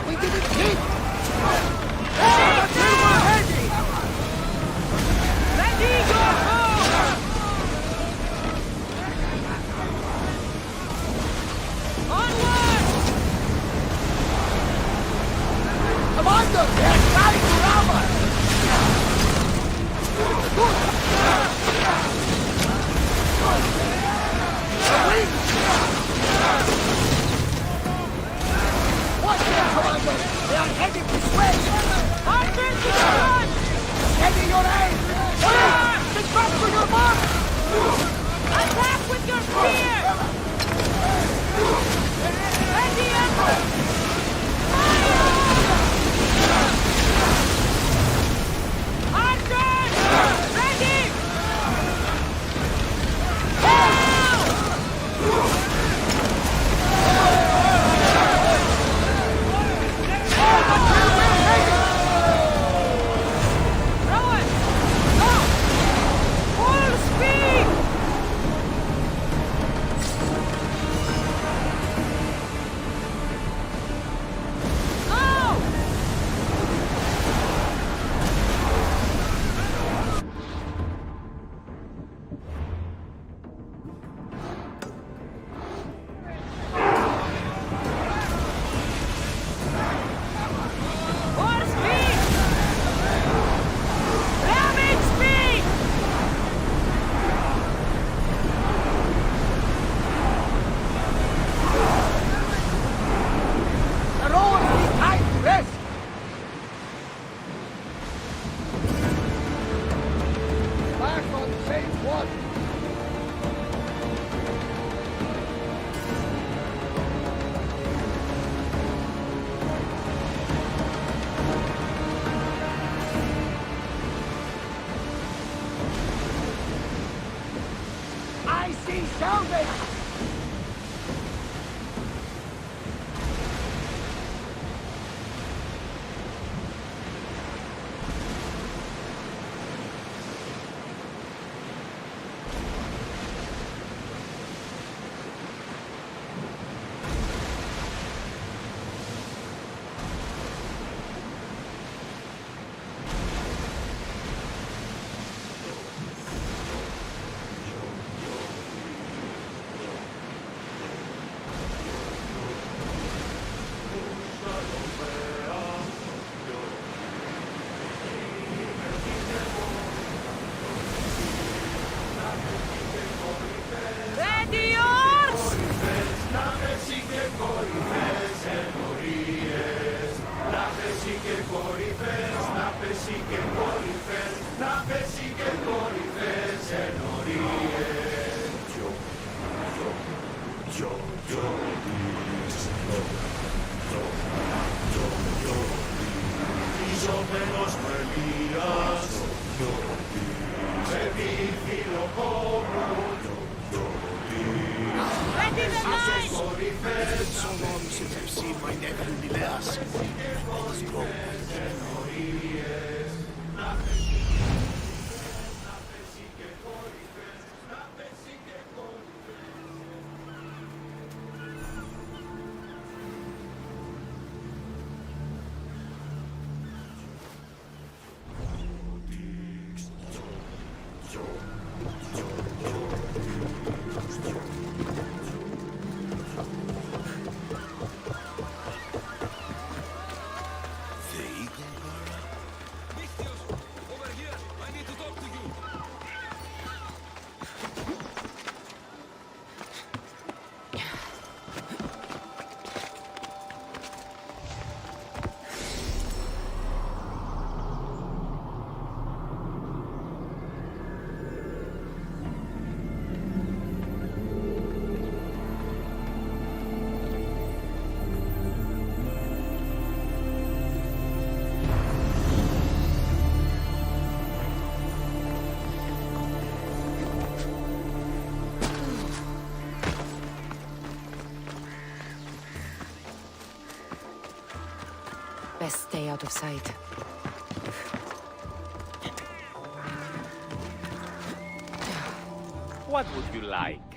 We didn't hit! That's where we're heading! Ready your bow! Onward! Commander, they're trying to rob us! Watch them, Commander! They are heading this way! Archers to the front! Steady your aim! Get back to your mark! Attack with your spear! Ready, Emperor! Archers! Ready! Rowan! Go! Full speed! Down there! So long since I've seen my nephew Leonidas. He's grown. stay out of sight. What would you like?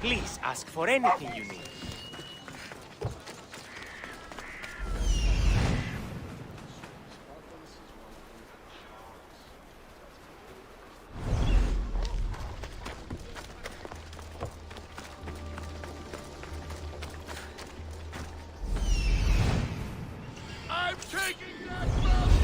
Please ask for anything you need. I'm taking that mountain!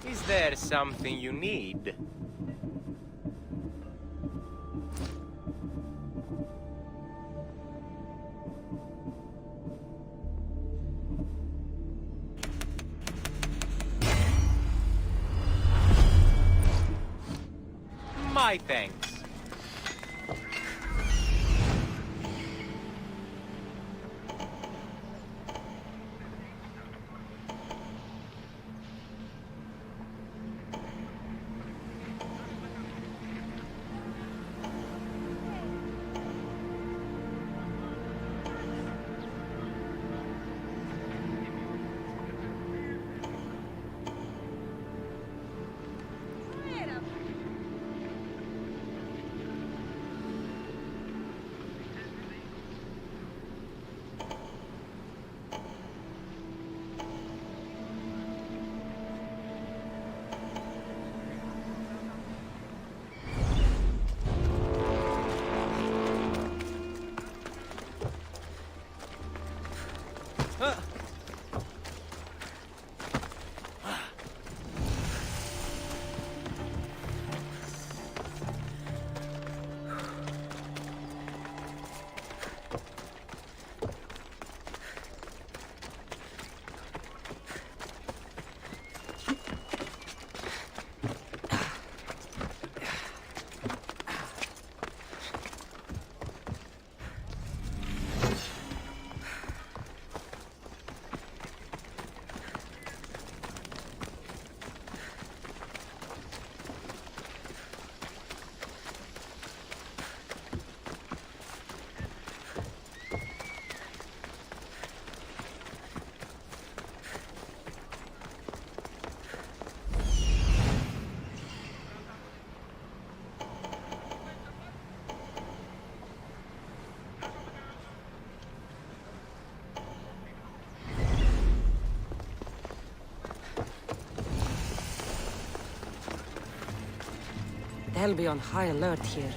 Is there something you need? My thanks. They'll be on high alert here.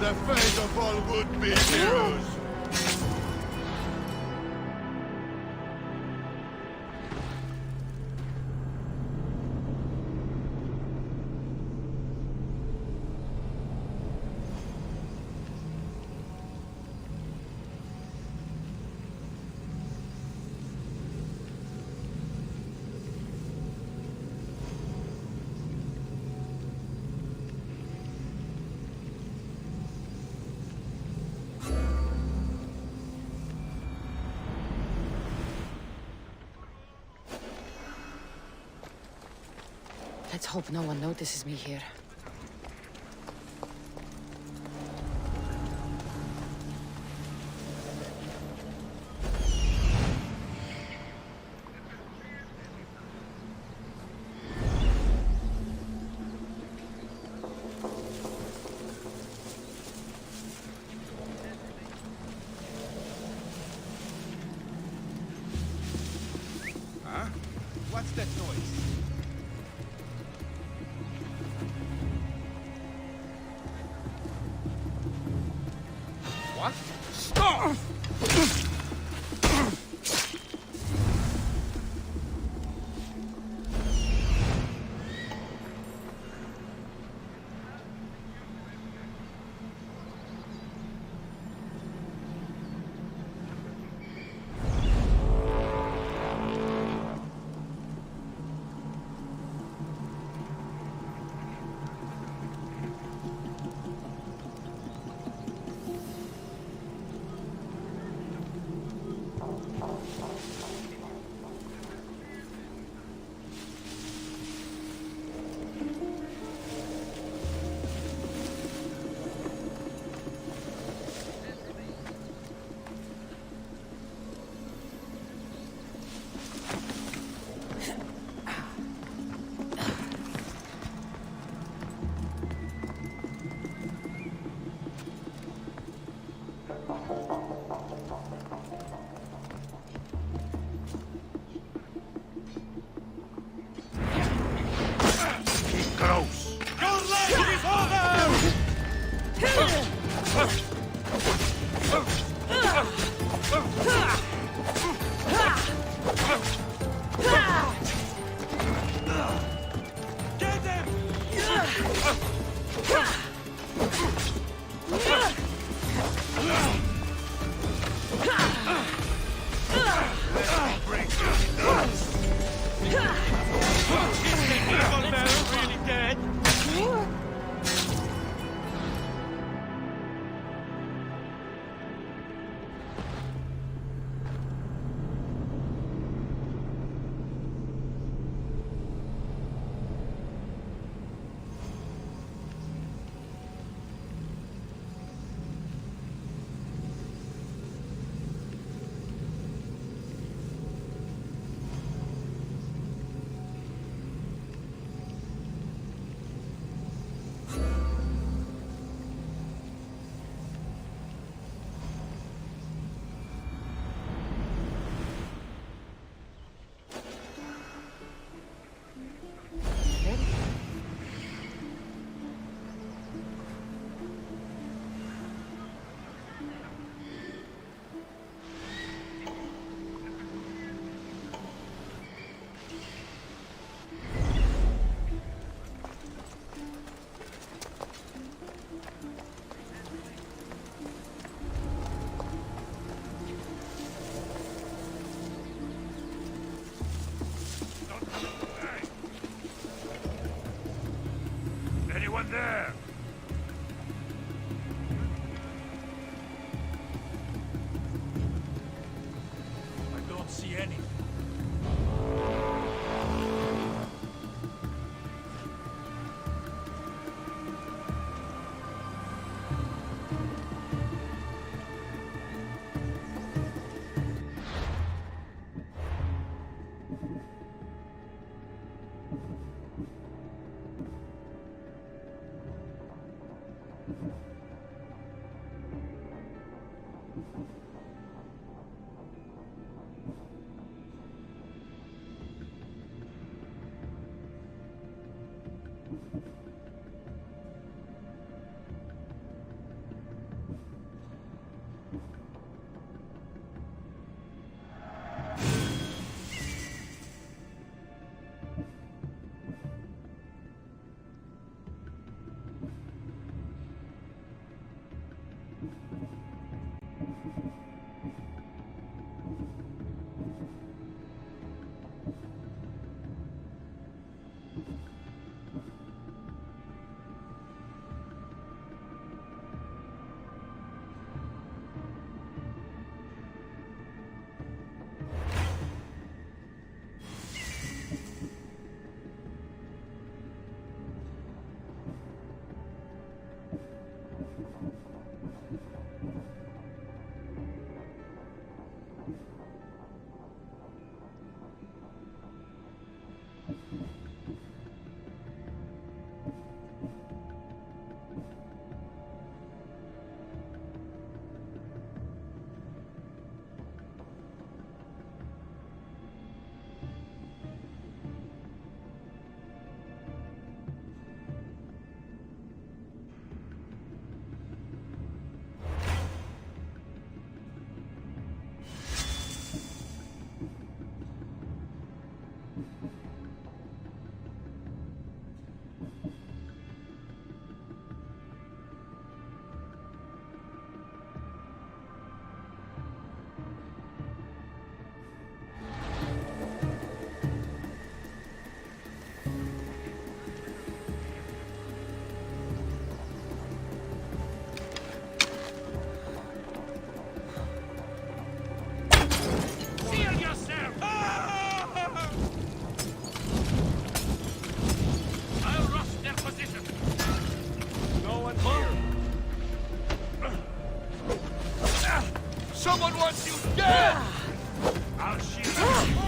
The fate of all would-be heroes! Let's hope no one notices me here. Huh? What's that noise? You dead! I'll shield you.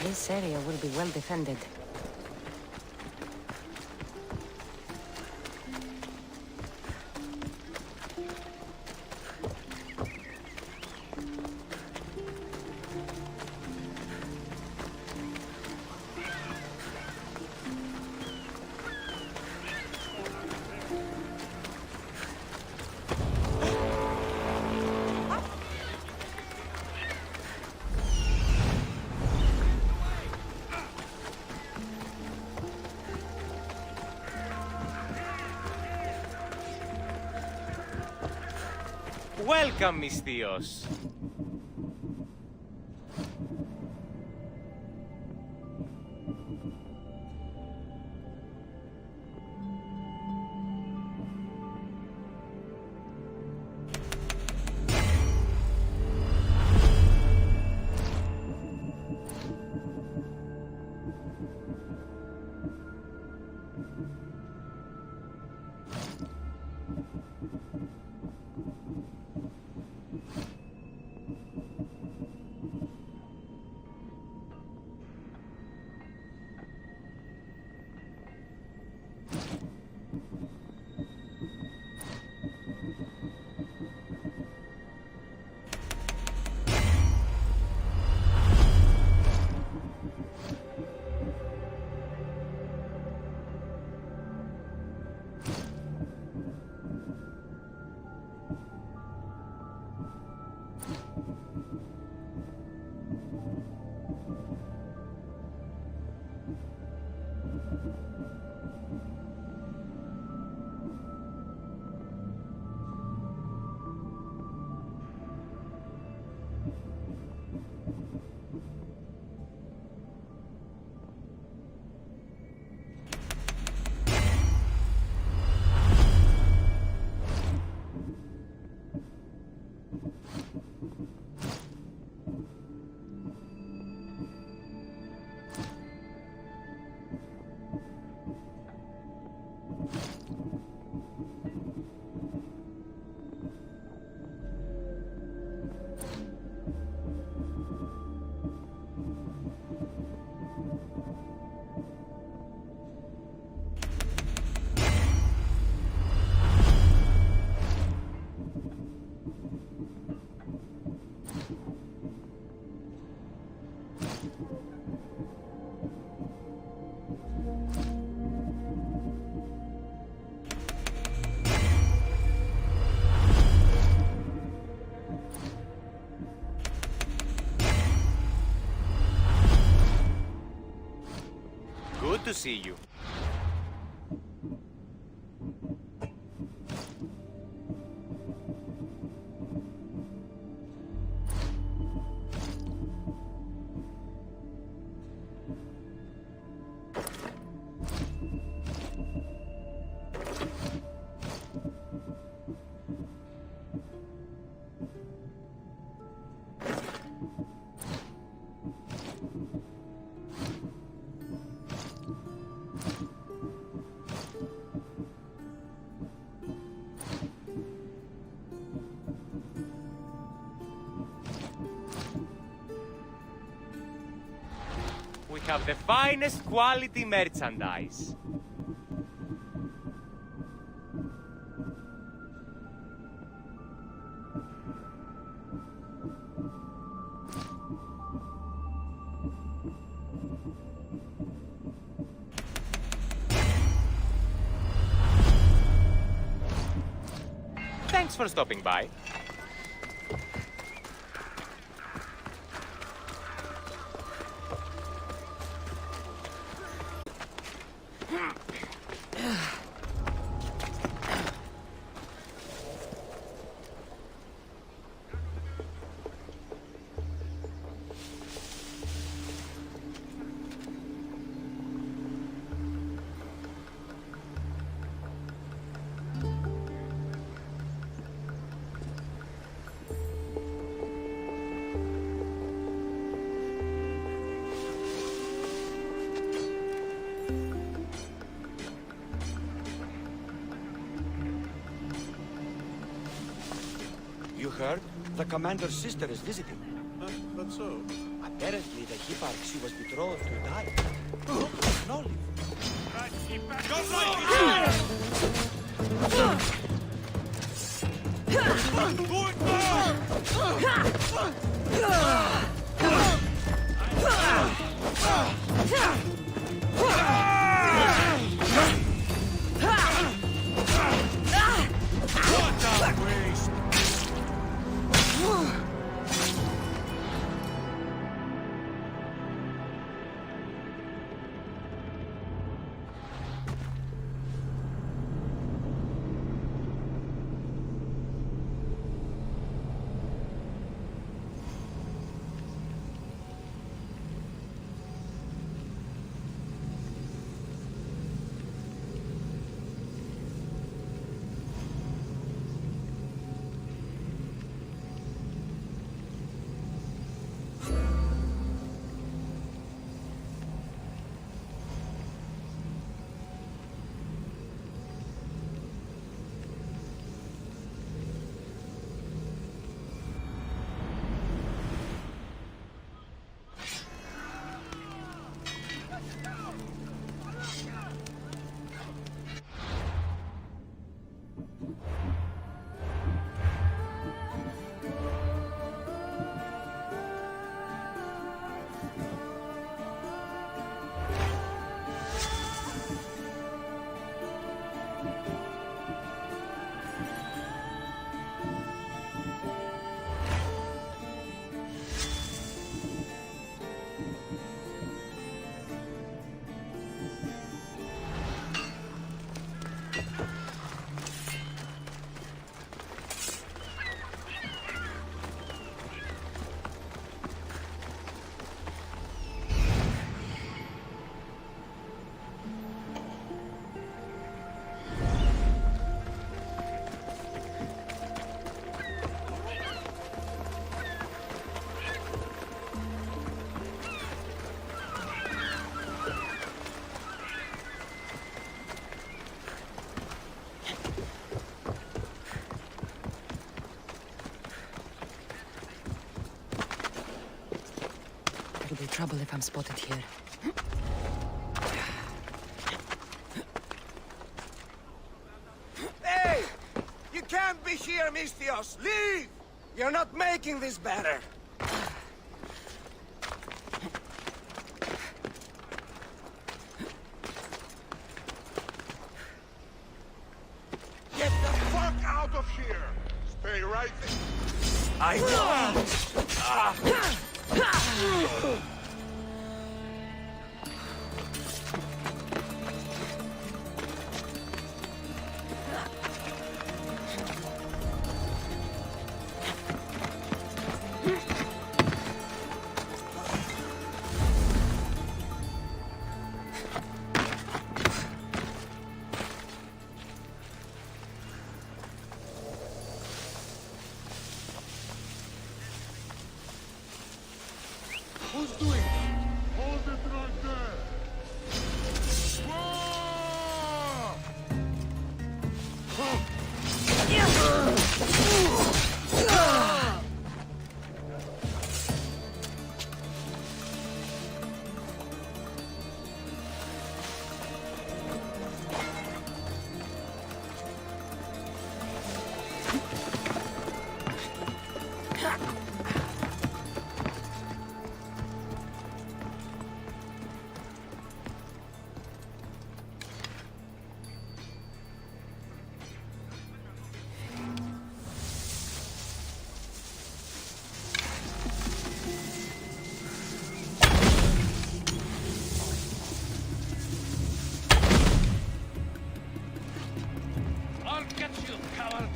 This area will be well defended. Welcome, mis tíos. Good to see you. We have the finest quality merchandise. Thanks for stopping by. You heard? The commander's sister is visiting. That's so. Apparently, the Hipparch she was betrothed to died. No, It'll be trouble if I'm spotted here. Hey! You can't be here, Mistios! Leave! You're not making this better! Get the fuck out of here! Stay right there. I won't! Who's doing get you, coward!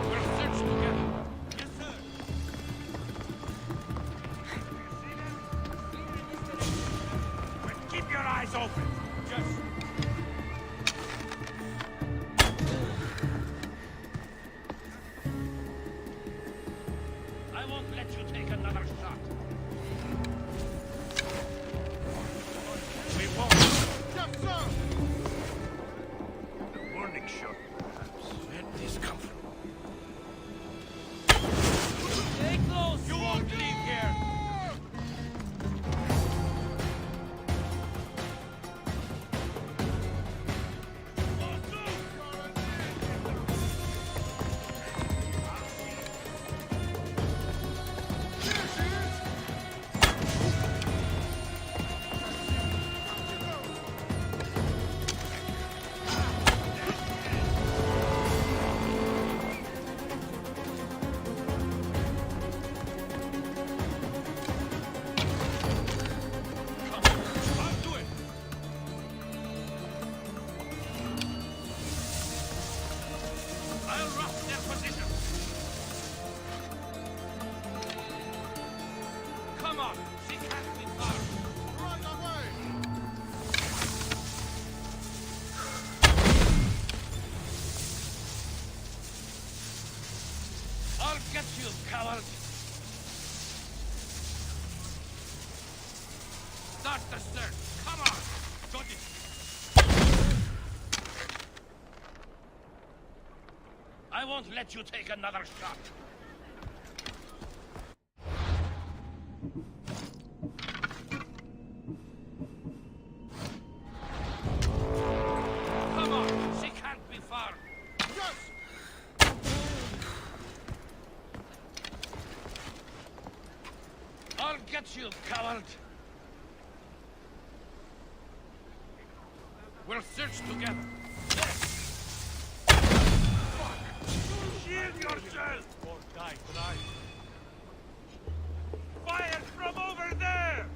We'll search together. Yes, sir. But keep your eyes open. Just... I won't let you take another shot. We won't. Yes, sir! The warning shot, perhaps. Where did this come from? Stay close! You won't leave here! Get you, coward! Start the search! Come on! Got it! I won't let you take another shot! Come on! She can't be far! Yes! I'll get you, coward! We'll search together. Fuck! Shield yourself! Or die tonight. Fire from over there!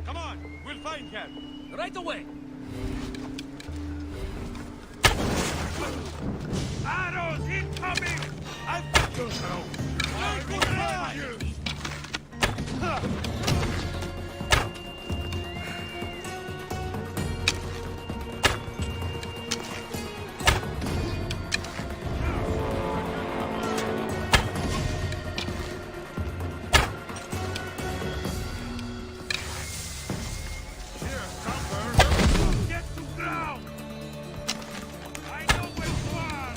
Come on, we'll find him. Right away. Arrows incoming! I've got you now! I'll behind you! Get to ground! I know where you are!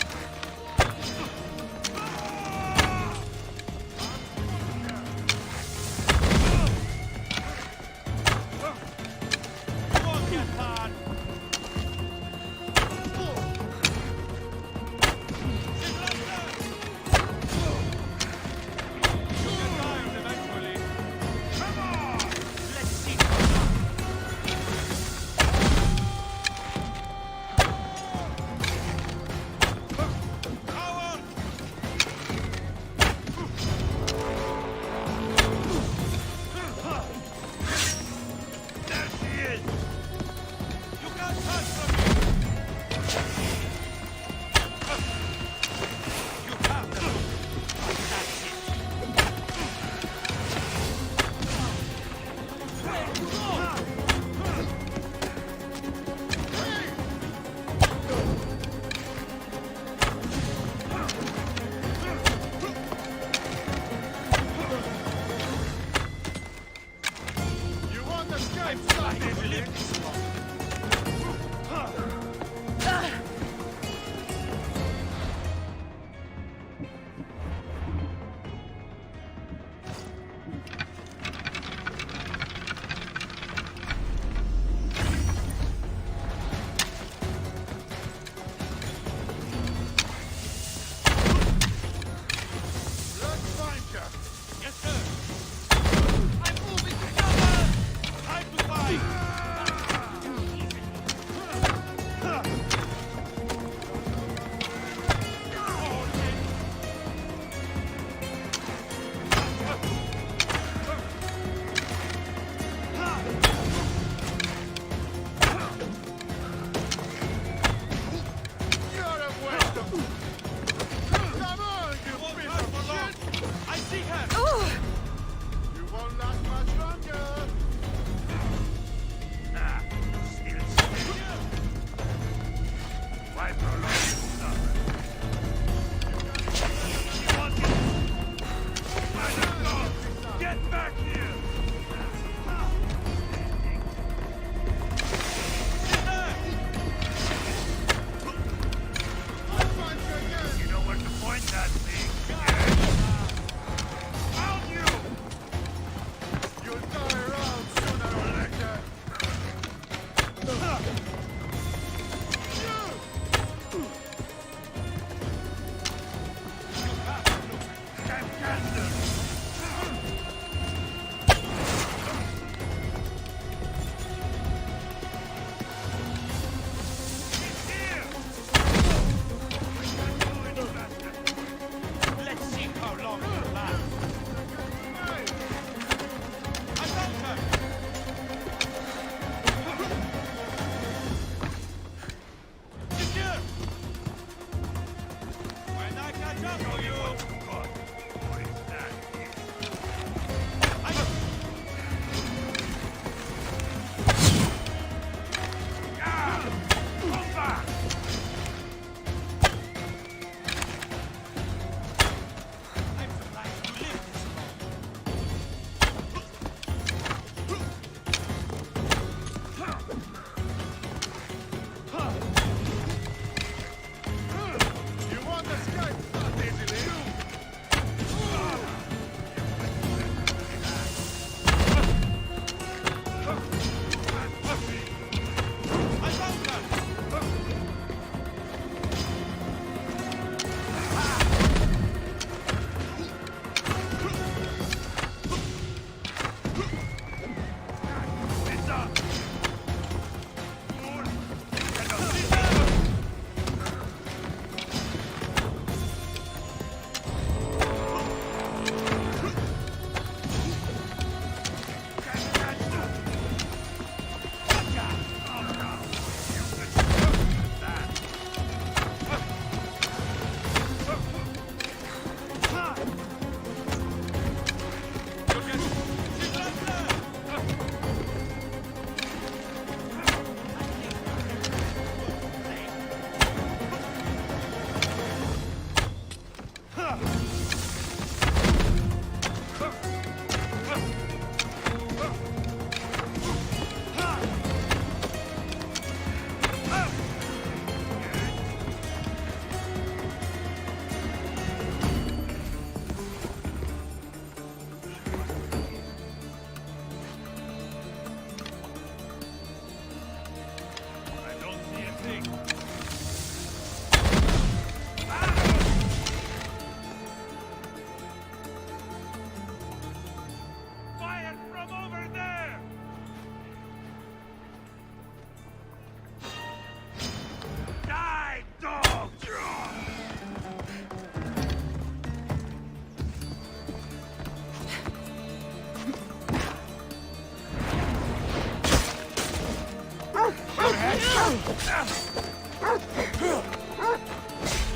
You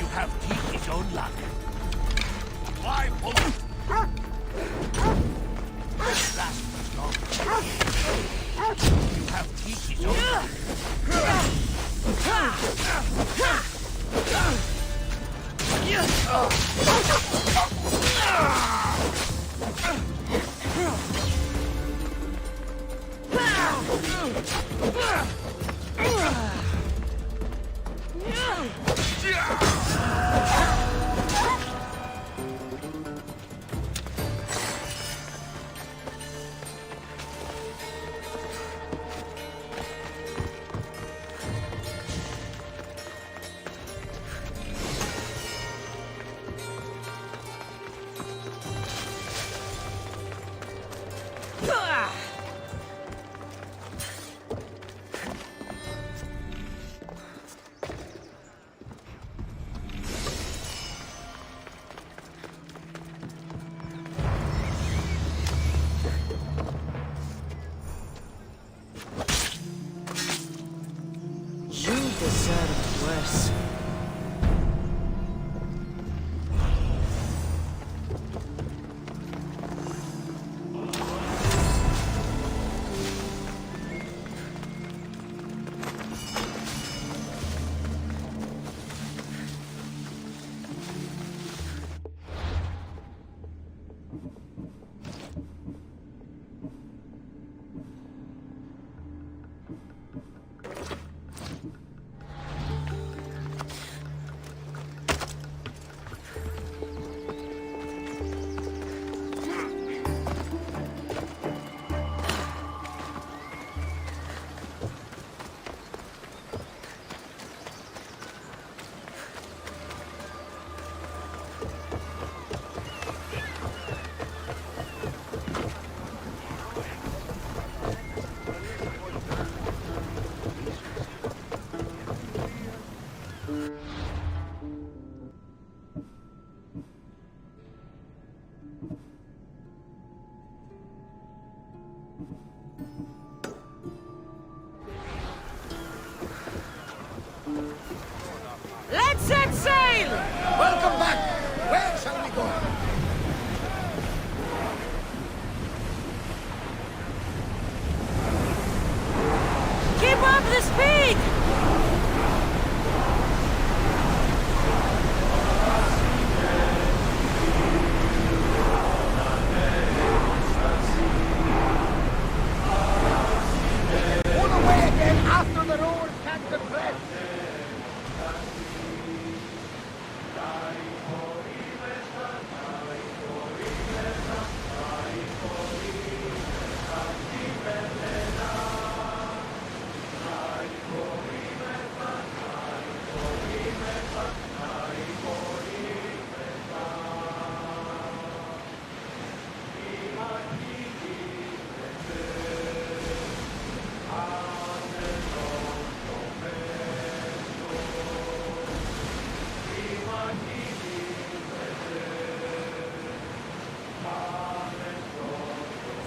have Tiki's own luck. Why bullet? Last was long. You have Tiki's own luck. Deserve worse. Let's set sail! Welcome back! Where shall we go? Keep up the speed! Pull away again after the roar catch the breath!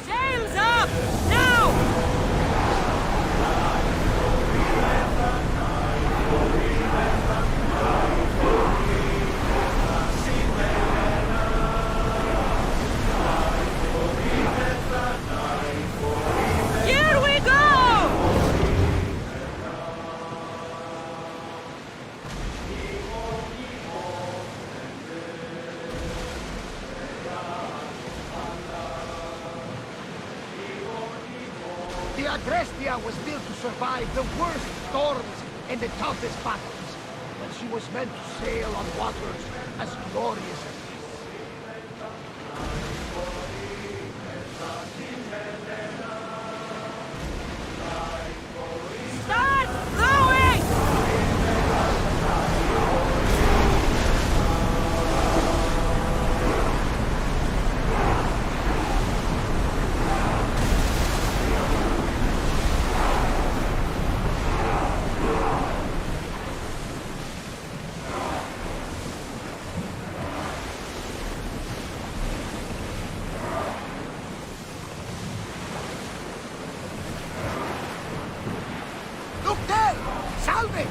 Sails up! Now! Here we go! The Agrestia was built to survive the worst storms and the toughest battles, but she was meant to sail on waters as glorious as this. Start rowing! salvage!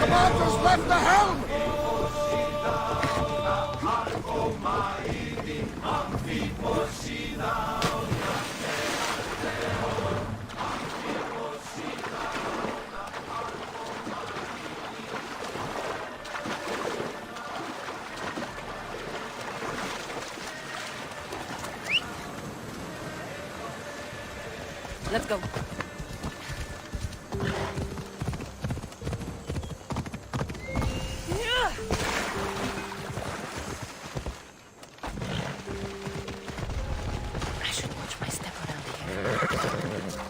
Commander's left the helm! Let's go. I should watch my step around here.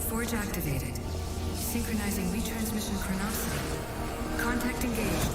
Forge activated. Synchronizing retransmission chronicity. Contact engaged.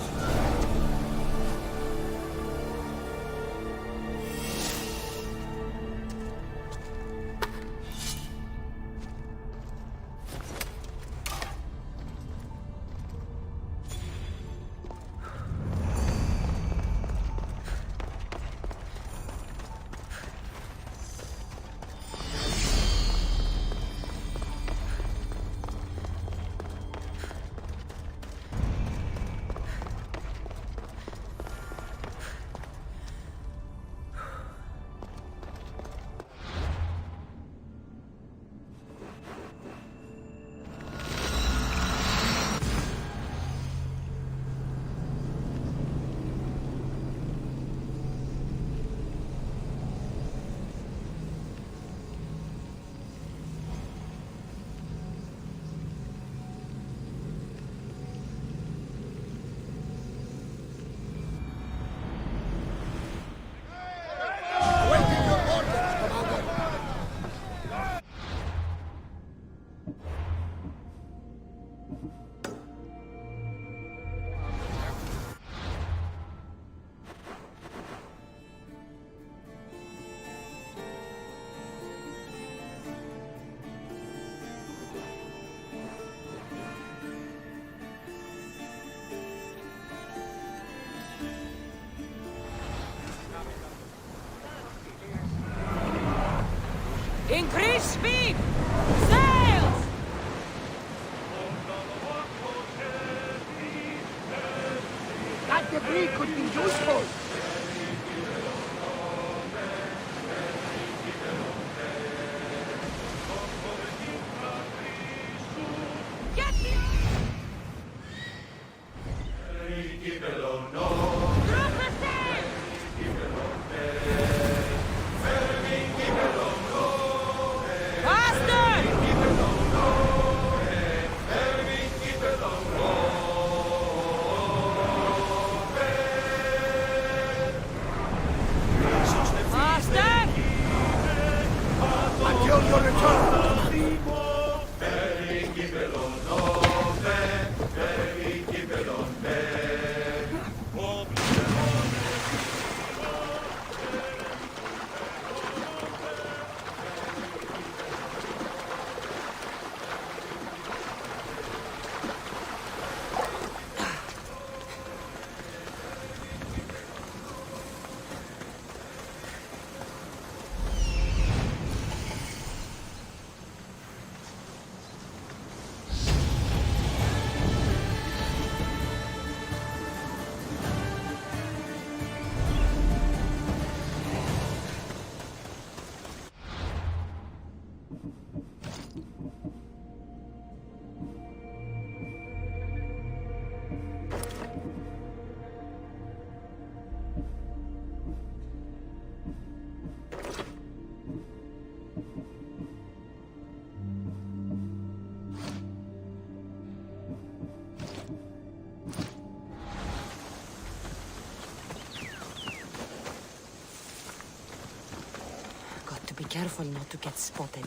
Increase speed! Sails! That debris could be useful. Get me! Drop the sail! Until your return. Be careful not to get spotted.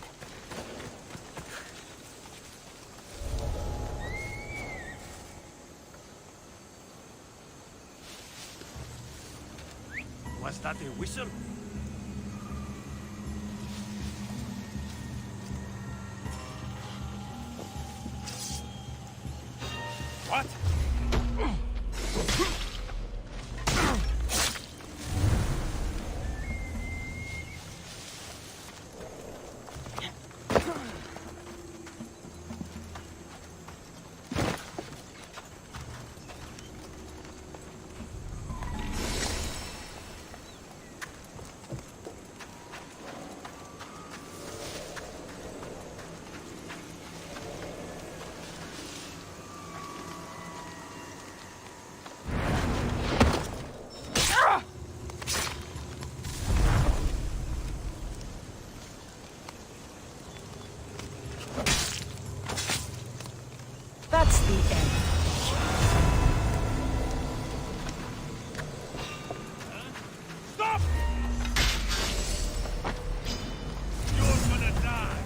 Was that a whistle? What? That's the end. Stop! You're gonna die.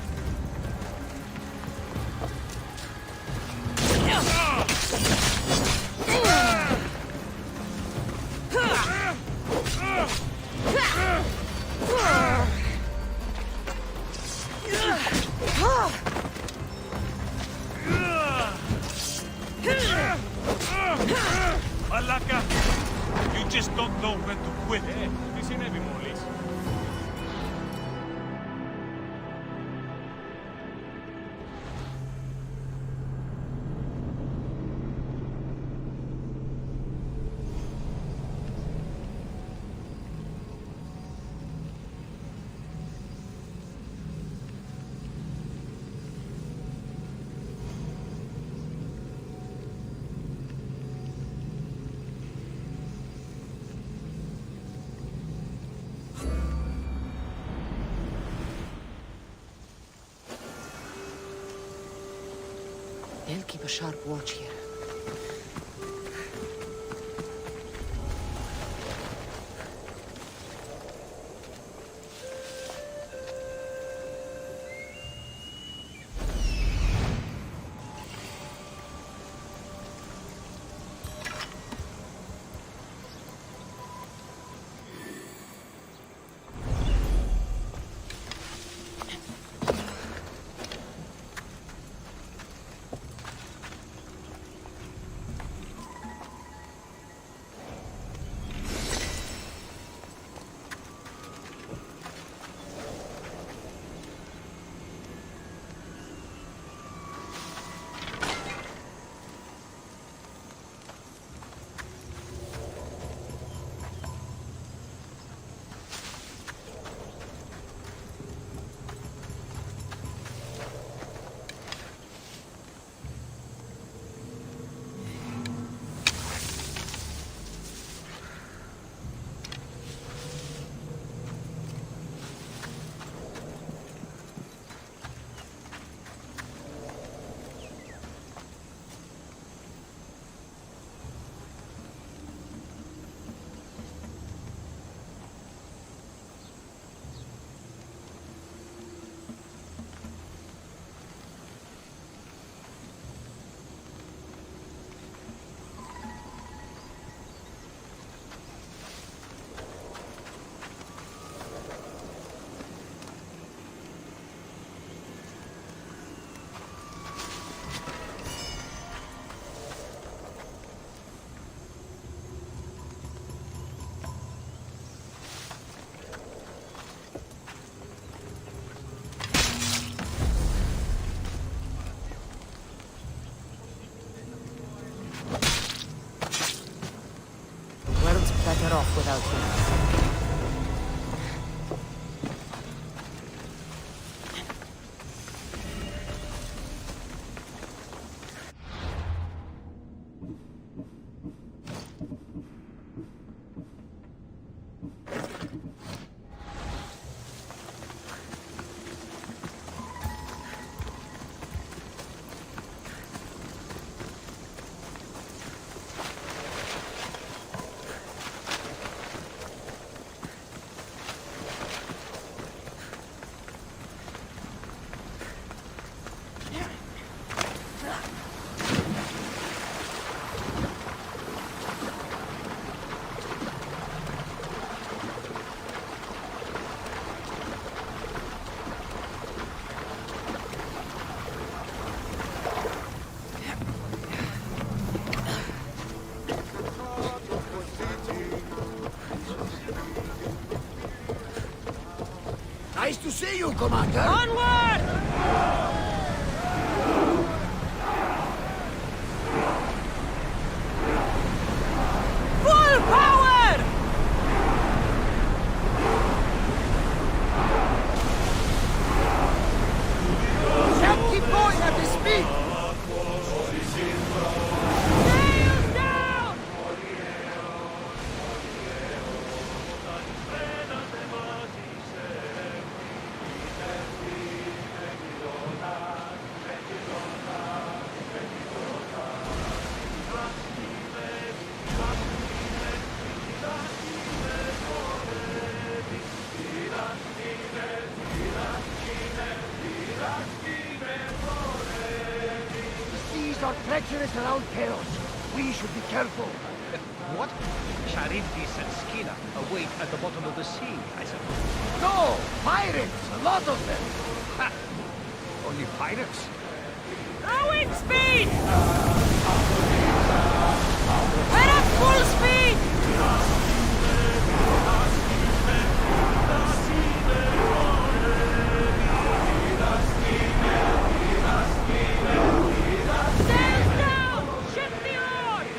Malaka! You just don't know when to quit. Τι συνέβη μόλις? They'll keep a sharp watch here. better off without him. Nice to see you, Commander! Onward! Full power! Shall keep going at this speed! Sails down! These are treacherous around chaos. We should be careful. What? Charybdis and Scylla await at the bottom of the sea, I suppose. No! Pirates! A lot of them! Ha! Only pirates? Rowing speed! We're at full speed! Sails down! Shift the oars!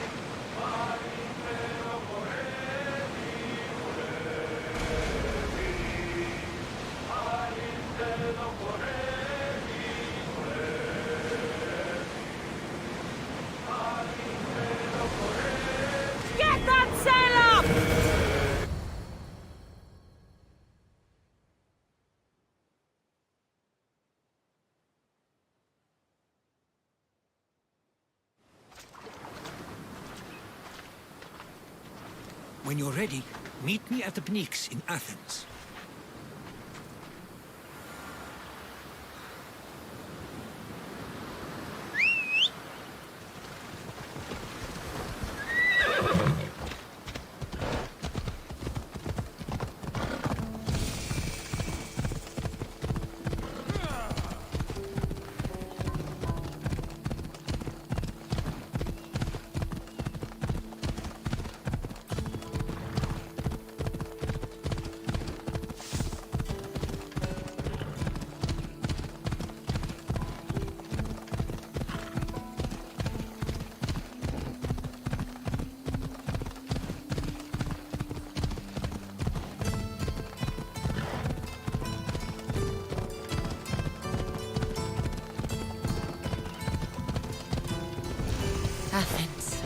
Get that sail up! When you're ready, meet me at the Pnyx in Athens. Athens.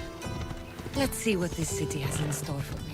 Let's see what this city has in store for me.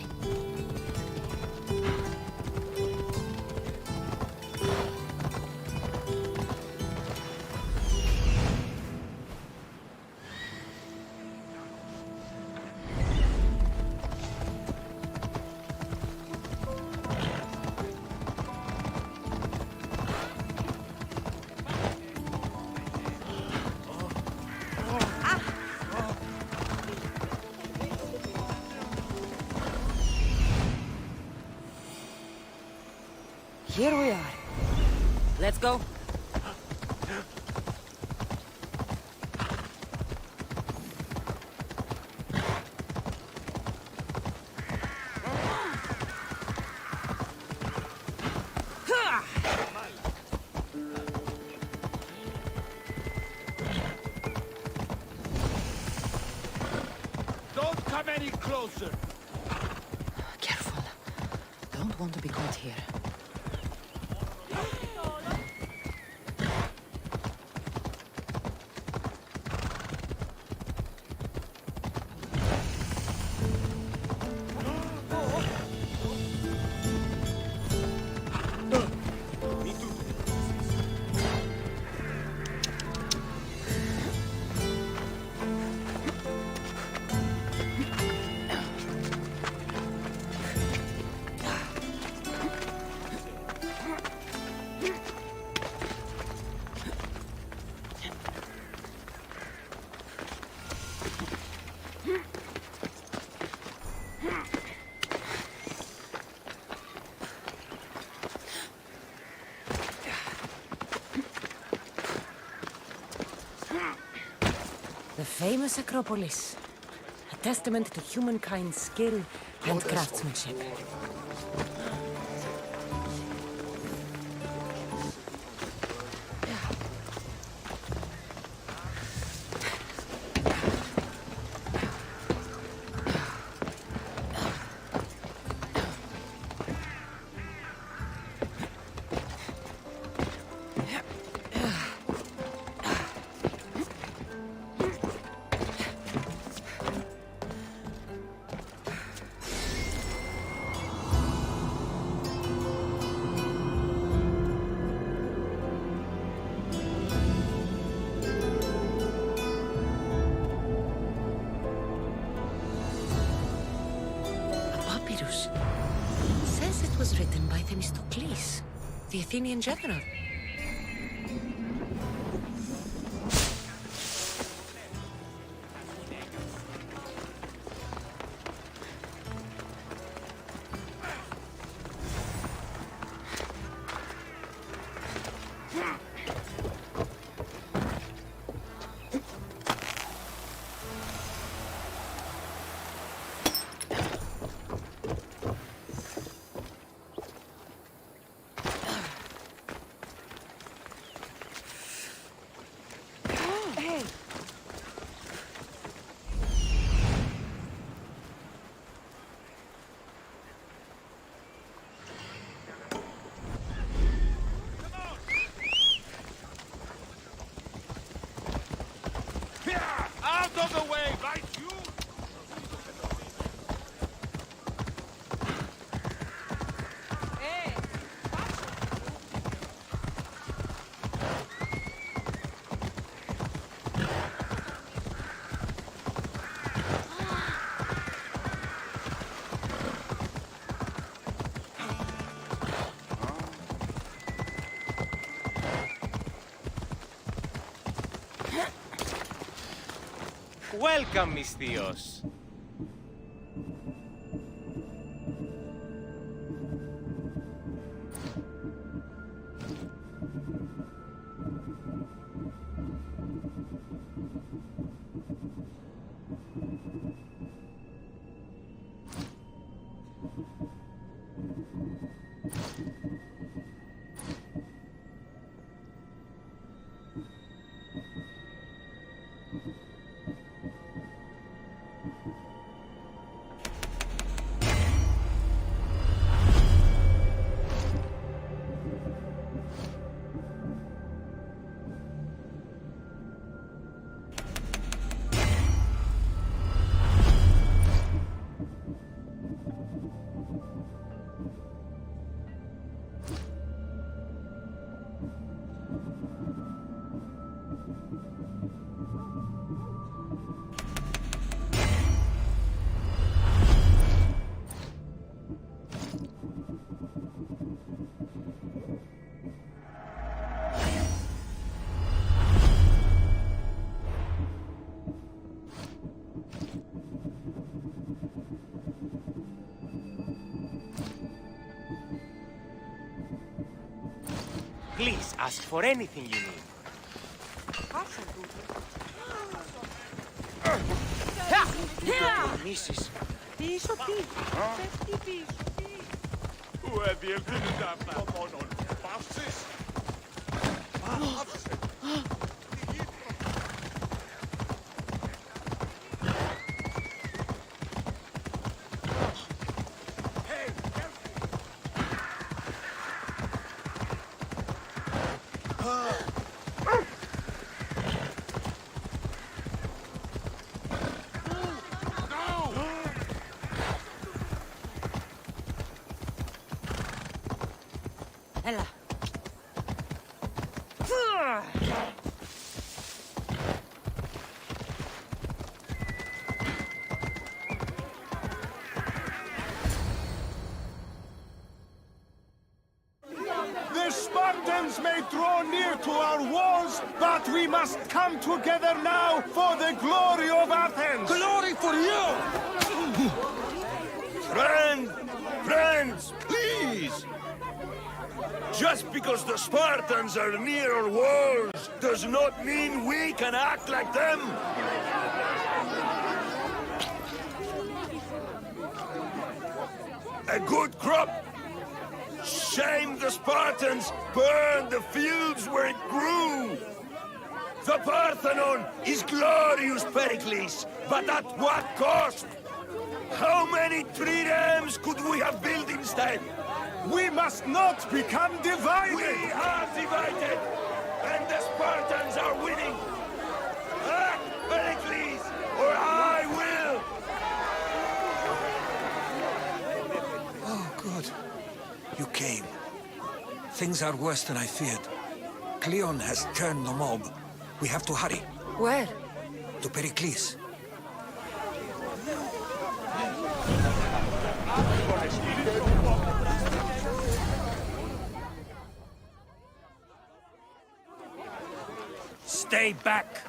Here we are. Let's go. Don't come any closer! don't want to be caught here. The famous Acropolis, a testament to humankind's skill and craftsmanship. Says it was written by Themistocles, the Athenian general. Out of the way, right you! Welcome, mis tíos. Please ask for anything you need. Μίσεις. Πίσω, πίσω. Πέφτει πίσω. Πού διελθύνονται αυτά μόνον. Παύσεις. Παύσε. draw near to our walls, but we must come together now for the glory of Athens! Glory for you! Friends, please! Just because the Spartans are near our walls does not mean we can act like them! A good crop! Shame the Spartans burned the fields where it grew! The Parthenon is glorious, Pericles, but at what cost? How many triremes could we have built instead? We must not become divided! We are divided! And the Spartans are winning! Act, Pericles, or I will! Oh, good. You came. Things are worse than I feared. Cleon has turned the mob. We have to hurry. Where? To Pericles. Stay back!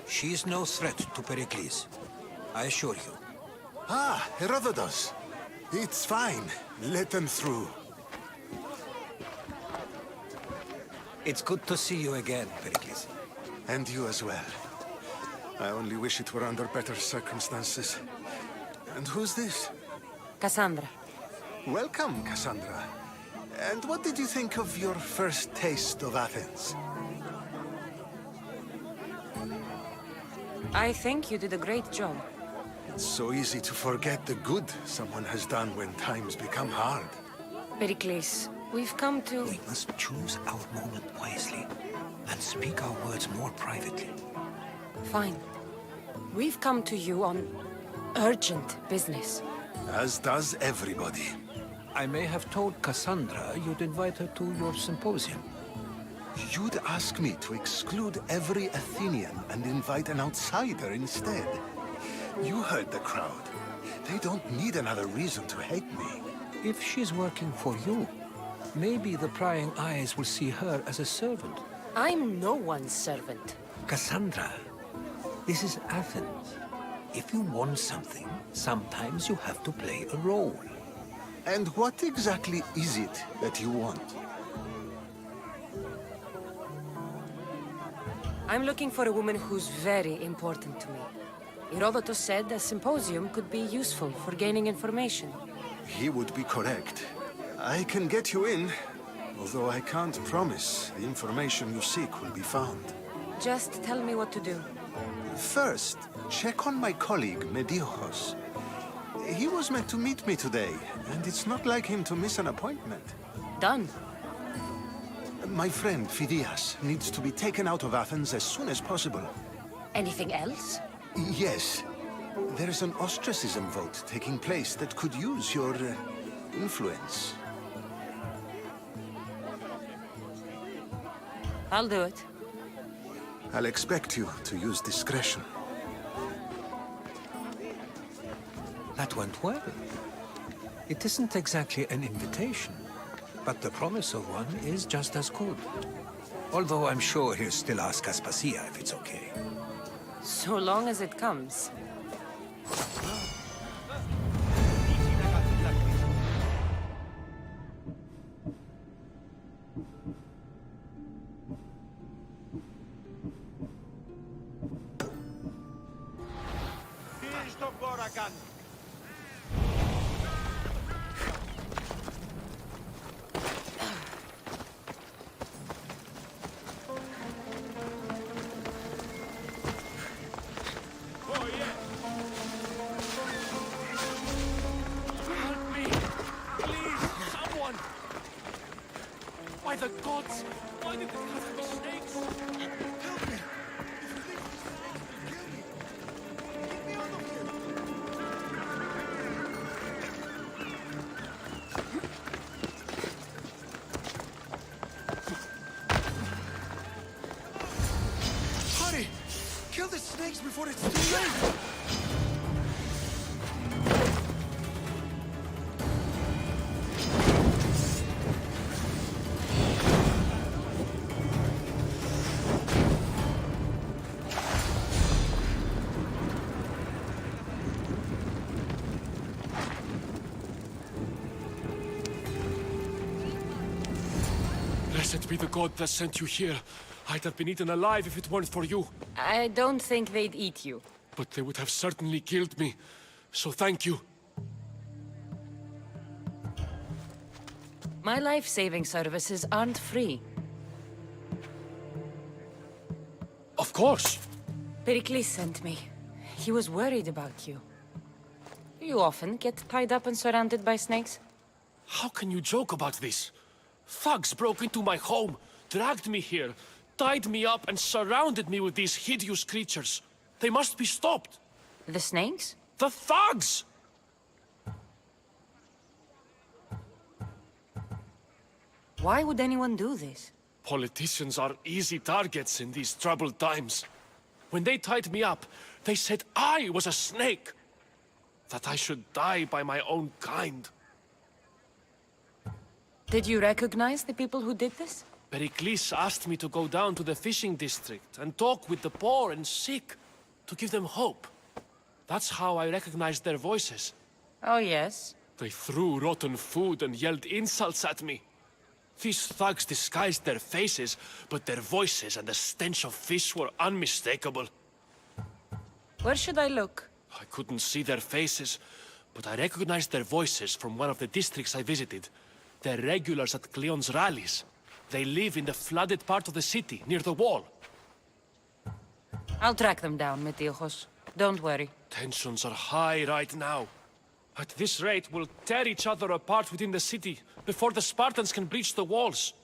She's no threat to Pericles. I assure you. Ah, Herodotus. It's fine. Let them through. It's good to see you again, Pericles. And you as well. I only wish it were under better circumstances. And who's this? Kassandra. Welcome, Kassandra. And what did you think of your first taste of Athens? I think you did a great job. It's so easy to forget the good someone has done when times become hard. Pericles, we've come to... We must choose our moment wisely and speak our words more privately. Fine. We've come to you on urgent business. As does everybody. I may have told Kassandra you'd invite her to your symposium. You'd ask me to exclude every Athenian and invite an outsider instead. You heard the crowd. They don't need another reason to hate me. If she's working for you, maybe the prying eyes will see her as a servant. I'm no one's servant. Kassandra, this is Athens. If you want something, sometimes you have to play a role. And what exactly is it that you want? I'm looking for a woman who's very important to me. Herodotus said a symposium could be useful for gaining information. He would be correct. I can get you in, although I can't promise the information you seek will be found. Just tell me what to do. First, check on my colleague, Mediochos. He was meant to meet me today, and it's not like him to miss an appointment. Done. My friend, Phidias, needs to be taken out of Athens as soon as possible. Anything else? Yes. There's an ostracism vote taking place that could use your influence. I'll do it. I'll expect you to use discretion. That went well. It isn't exactly an invitation, but the promise of one is just as good. Although I'm sure he'll still ask Aspasia if it's okay. So long as it comes. By the gods! Why did they cut me snakes? Help me! Hurry! Kill the snakes before it's too late! Blessed be the god that sent you here. I'd have been eaten alive if it weren't for you. I don't think they'd eat you. But they would have certainly killed me. So thank you. My life-saving services aren't free. Of course. Pericles sent me. He was worried about you. You often get tied up and surrounded by snakes? How can you joke about this? Thugs broke into my home, dragged me here, tied me up and surrounded me with these hideous creatures. They must be stopped. The snakes? The thugs! Why would anyone do this? Politicians are easy targets in these troubled times. When they tied me up, they said I was a snake. That I should die by my own kind. Did you recognize the people who did this? Pericles asked me to go down to the fishing district and talk with the poor and sick, to give them hope. That's how I recognized their voices. Oh, yes? They threw rotten food and yelled insults at me. These thugs disguised their faces, but their voices and the stench of fish were unmistakable. Where should I look? I couldn't see their faces, but I recognized their voices from one of the districts I visited. They're regulars at Cleon's rallies. They live in the flooded part of the city, near the wall. I'll track them down, Metiojos. Don't worry. Tensions are high right now. At this rate, we'll tear each other apart within the city, before the Spartans can breach the walls.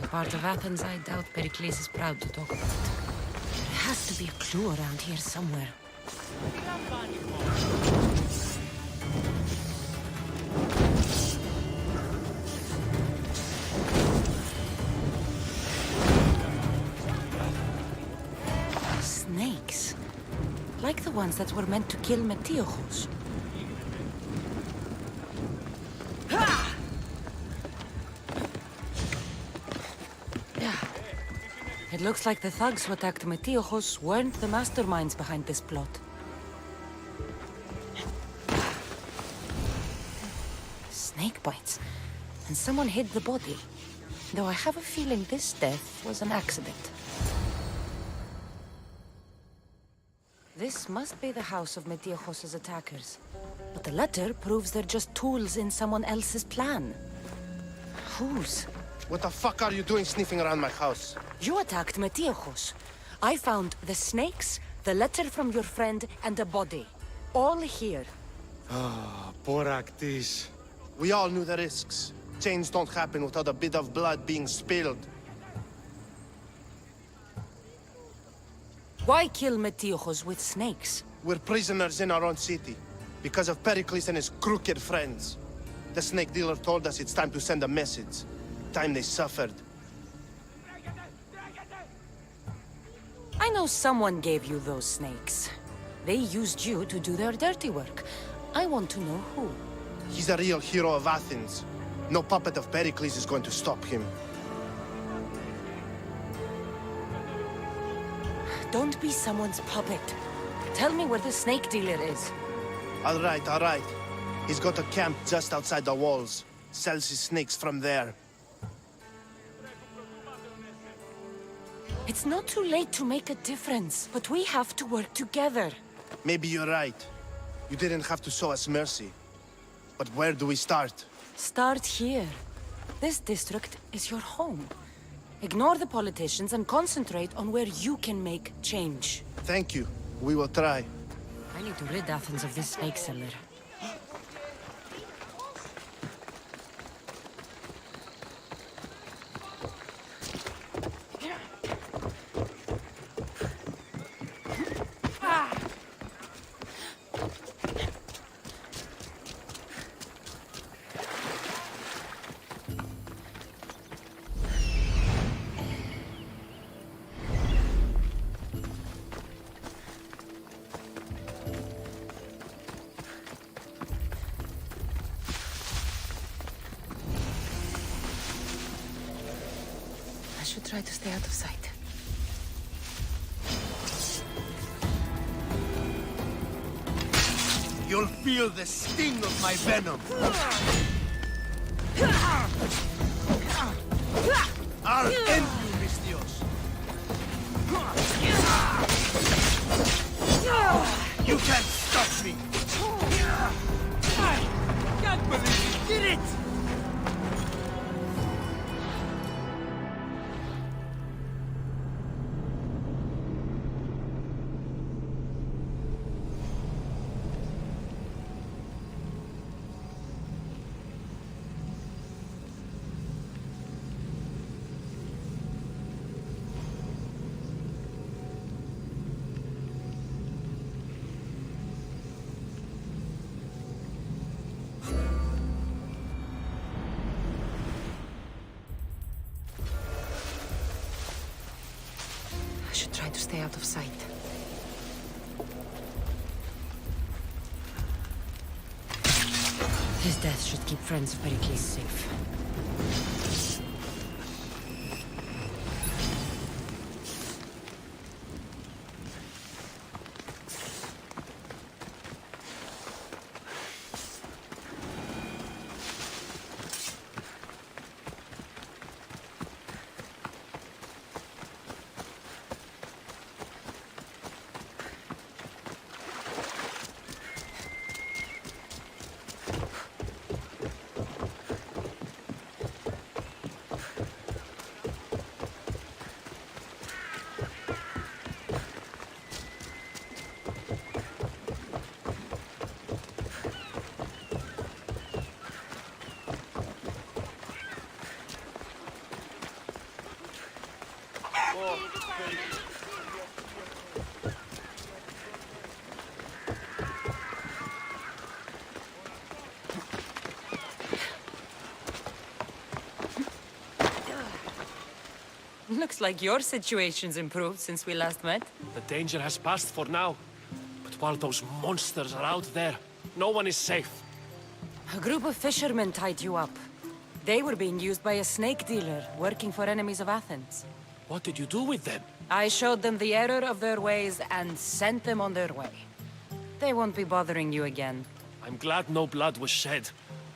Part of Athens I doubt Pericles is proud to talk about. There has to be a clue around here somewhere. Snakes. Like the ones that were meant to kill Metiojos. It looks like the thugs who attacked Metiojos weren't the masterminds behind this plot. Snake bites. And someone hid the body. Though I have a feeling this death was an accident. This must be the house of Metiojos' attackers. But the letter proves they're just tools in someone else's plan. Whose? What the fuck are you doing sniffing around my house? You attacked Metiojos. I found the snakes, the letter from your friend, and a body. All here. Ah, Boraktis. We all knew the risks. Change don't happen without a bit of blood being spilled. Why kill Metiojos with snakes? We're prisoners in our own city, because of Pericles and his crooked friends. The snake dealer told us it's time to send a message. Time they suffered. I know someone gave you those snakes. They used you to do their dirty work. I want to know who. He's a real hero of Athens. No puppet of Pericles is going to stop him. Don't be someone's puppet. Tell me where the snake dealer is. All right, all right. He's got a camp just outside the walls. Sells his snakes from there. It's not too late to make a difference, but we have to work together. Maybe you're right. You didn't have to show us mercy. But where do we start? Start here. This district is your home. Ignore the politicians and concentrate on where you can make change. Thank you. We will try. I need to rid Athens of this snake seller. should try to stay out of sight. You'll feel the sting of my venom. I'll end you, Mistios. You can't stop me. I can't believe you did it! I should try to stay out of sight. His death should keep friends of Pericles safe. Looks like your situation's improved since we last met. The danger has passed for now. But while those monsters are out there, no one is safe. A group of fishermen tied you up. They were being used by a snake dealer, working for enemies of Athens. What did you do with them? I showed them the error of their ways and sent them on their way. They won't be bothering you again. I'm glad no blood was shed.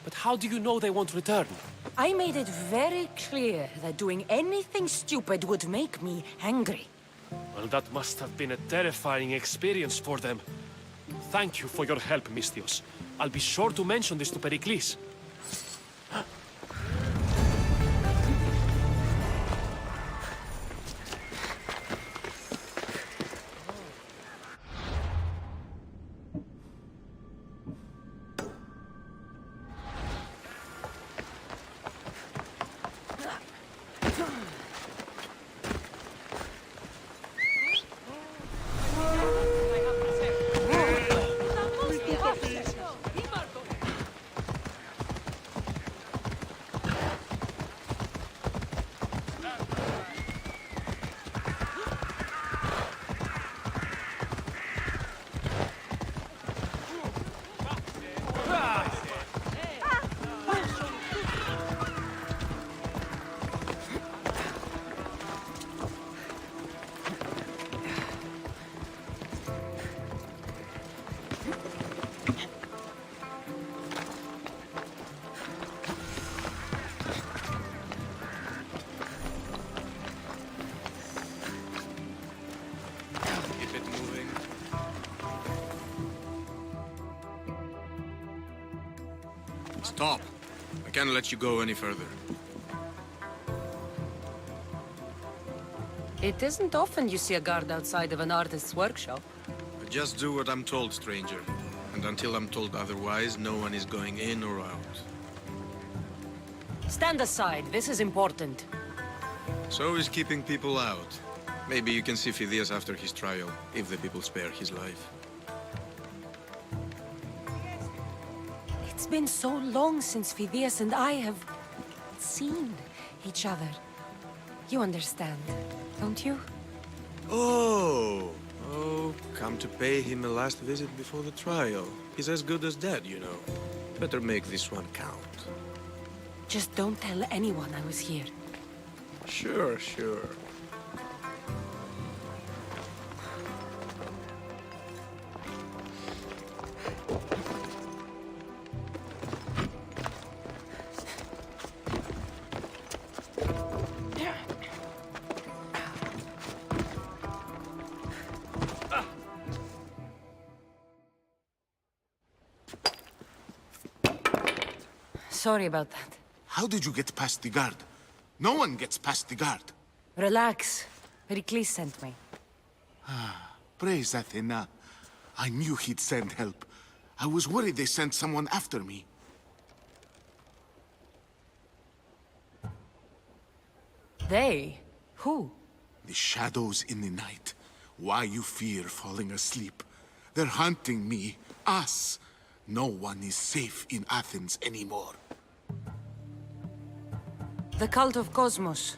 But how do you know they won't return? I made it very clear that doing anything stupid would make me angry. Well, that must have been a terrifying experience for them. Thank you for your help, Mistios. I'll be sure to mention this to Pericles. Stop. I can't let you go any further. It isn't often you see a guard outside of an artist's workshop. I just do what I'm told, stranger. And until I'm told otherwise, no one is going in or out. Stand aside, this is important. So is keeping people out. Maybe you can see Phidias after his trial, if the people spare his life. It's been so long since Phidias and I have seen each other. You understand, don't you? Oh, come to pay him a last visit before the trial. He's as good as dead, you know. Better make this one count. Just don't tell anyone I was here. Sure, sure. Sorry about that. How did you get past the guard? No one gets past the guard. Relax. Pericles sent me. Praise Athena. I knew he'd send help. I was worried they sent someone after me. They? Who? The shadows in the night. Why you fear falling asleep. They're hunting me. Us. No one is safe in Athens anymore. The cult of Cosmos.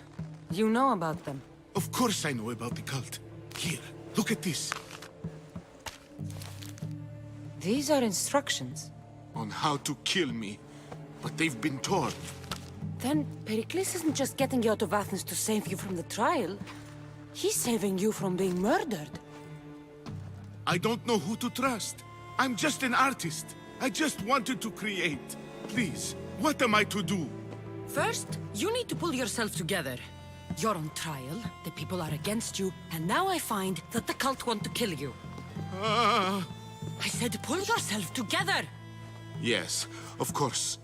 You know about them? Of course I know about the cult. Here, look at this. These are instructions. On how to kill me. But they've been torn. Then Pericles isn't just getting you out of Athens to save you from the trial. He's saving you from being murdered. I don't know who to trust. I'm just an artist. I just wanted to create. Please, what am I to do? First, you need to pull yourself together. You're on trial, the people are against you, and now I find that the cult want to kill you. I said pull yourself together! Yes, of course.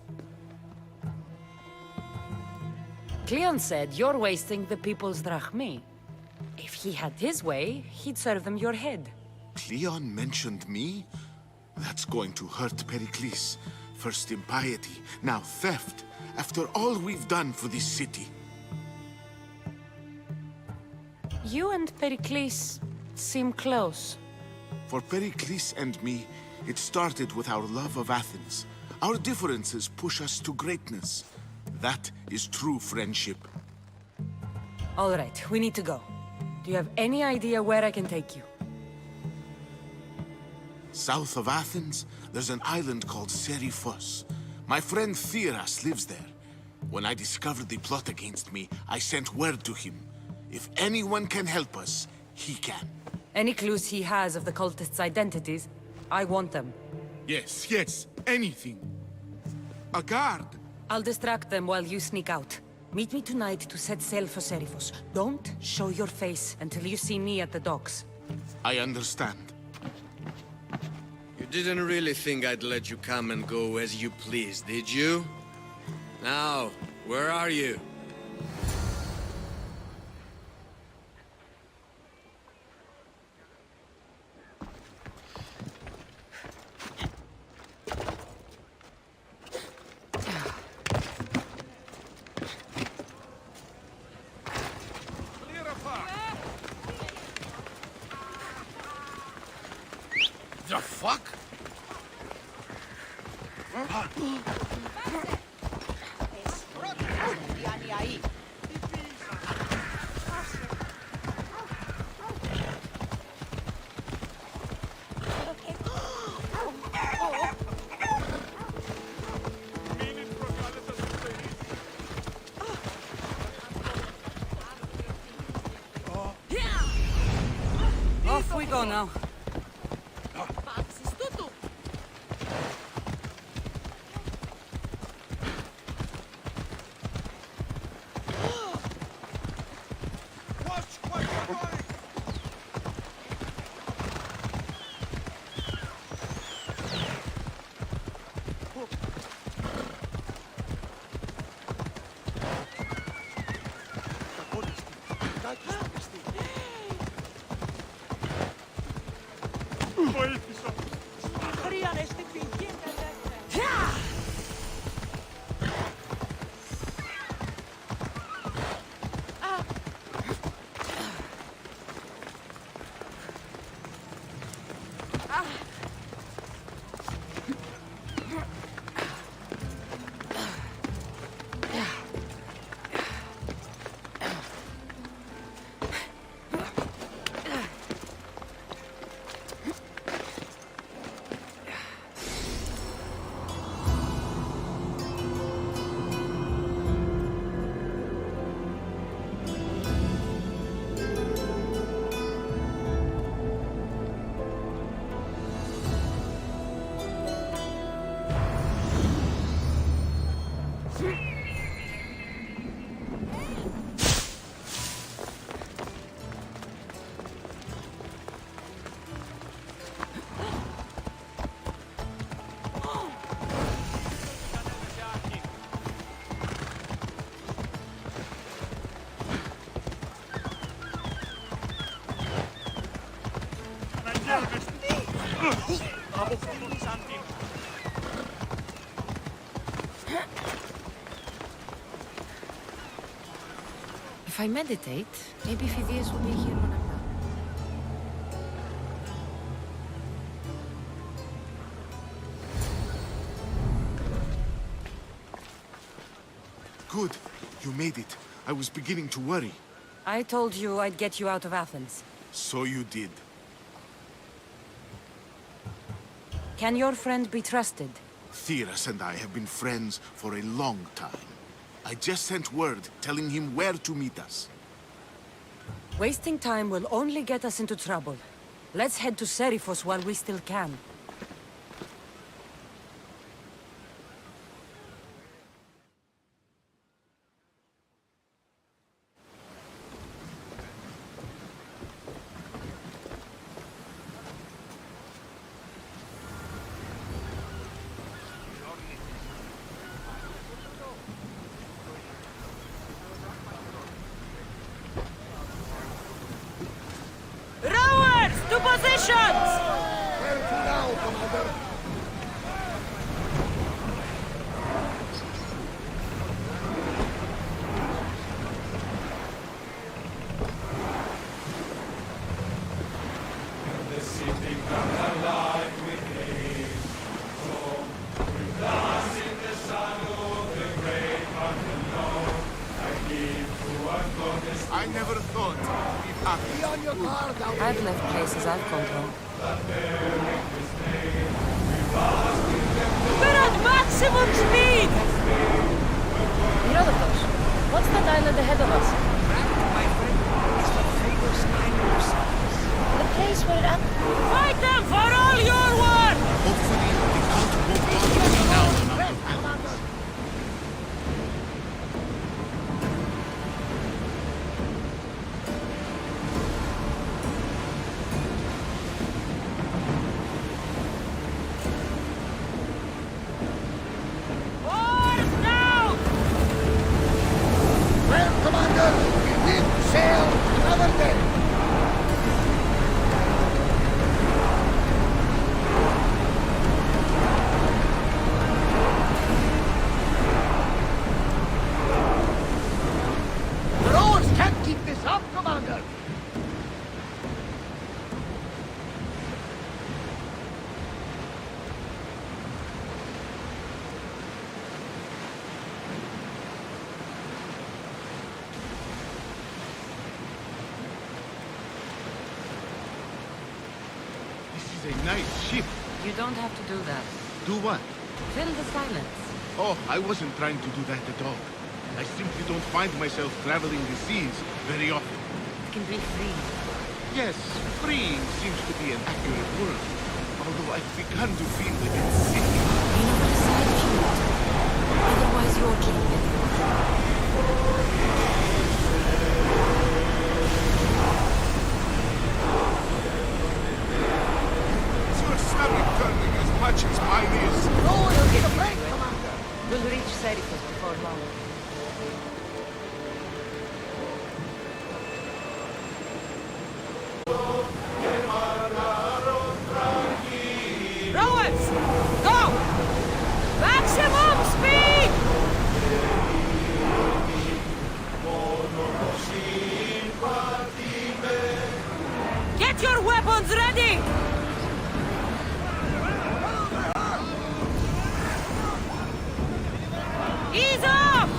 Cleon said you're wasting the people's drachmi. If he had his way, he'd serve them your head. Cleon mentioned me? That's going to hurt Pericles. First impiety, now theft. After all we've done for this city. You and Pericles seem close. For Pericles and me, it started with our love of Athens. Our differences push us to greatness. That is true friendship. All right, we need to go. Do you have any idea where I can take you? South of Athens, there's an island called Seriphos. My friend Theras lives there. When I discovered the plot against me, I sent word to him. If anyone can help us, he can. Any clues he has of the cultists' identities? I want them. Yes, anything. A guard! I'll distract them while you sneak out. Meet me tonight to set sail for Seriphos. Don't show your face until you see me at the docks. I understand. You didn't really think I'd let you come and go as you please, did you? Now, where are you? The fuck? Off we go now. If I meditate, maybe Phidias will be here when I'm done. Good. You made it. I was beginning to worry. I told you I'd get you out of Athens. So you did. Can your friend be trusted? Theras and I have been friends for a long time. I just sent word telling him where to meet us. Wasting time will only get us into trouble. Let's head to Seriphos while we still can. Rowers, to positions! Where to now, Commander? The city comes alive with haste. So, with us in the shadow of the great mountain lord, I give to our goddess. I never thought we'd have Be on your guard out I've here. left places I've called home. We're at maximum speed! Herodotus, what's that island ahead of us? My friend, it's the famous island of Sardis. The place where it Fight them for all you're worth! Hopefully, the Count won't bother me now on our islands. Oars now! Well, Commander, we will sail another day. The rowers can't keep this up, Commander. This is a nice ship. You don't have to do that. Do what? Fill the silence. Oh, I wasn't trying to do that at all. I simply don't find myself traveling the seas very often. It can be free. Yes, freeing seems to be an accurate word. Although I've begun to feel a bit sick. You never decide if you want to. Otherwise, you're getting it. Is your stomach turning as much as mine is? Rowers, take a break, Commander. We'll reach Seriphos before long. Rowers! Go! Maximum speed! Get your weapons ready! Ease off!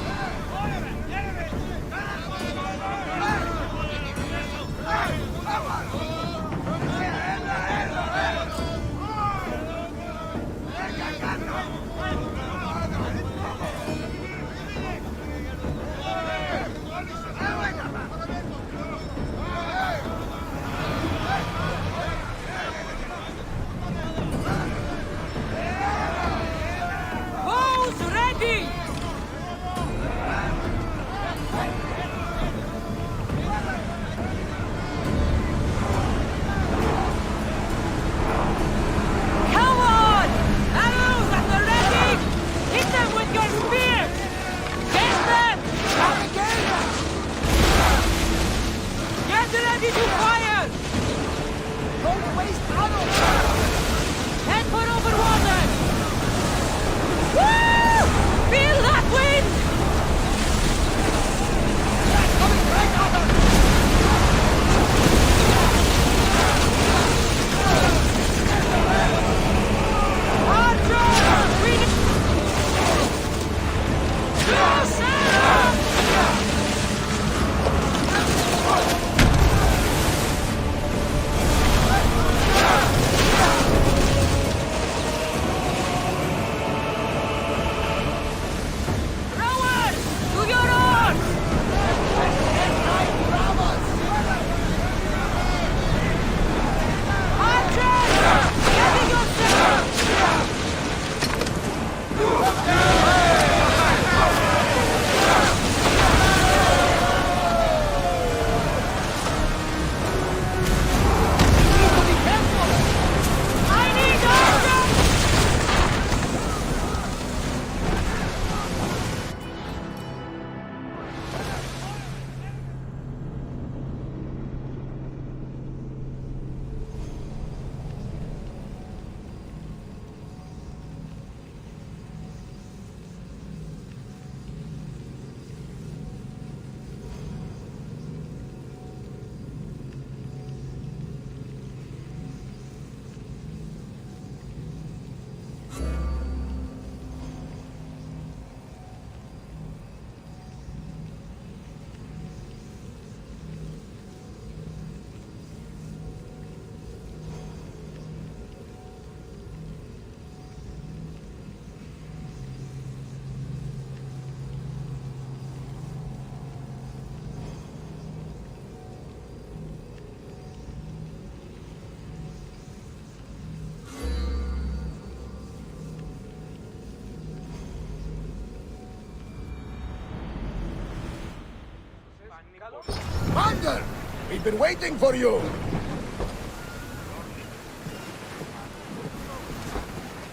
We've been waiting for you!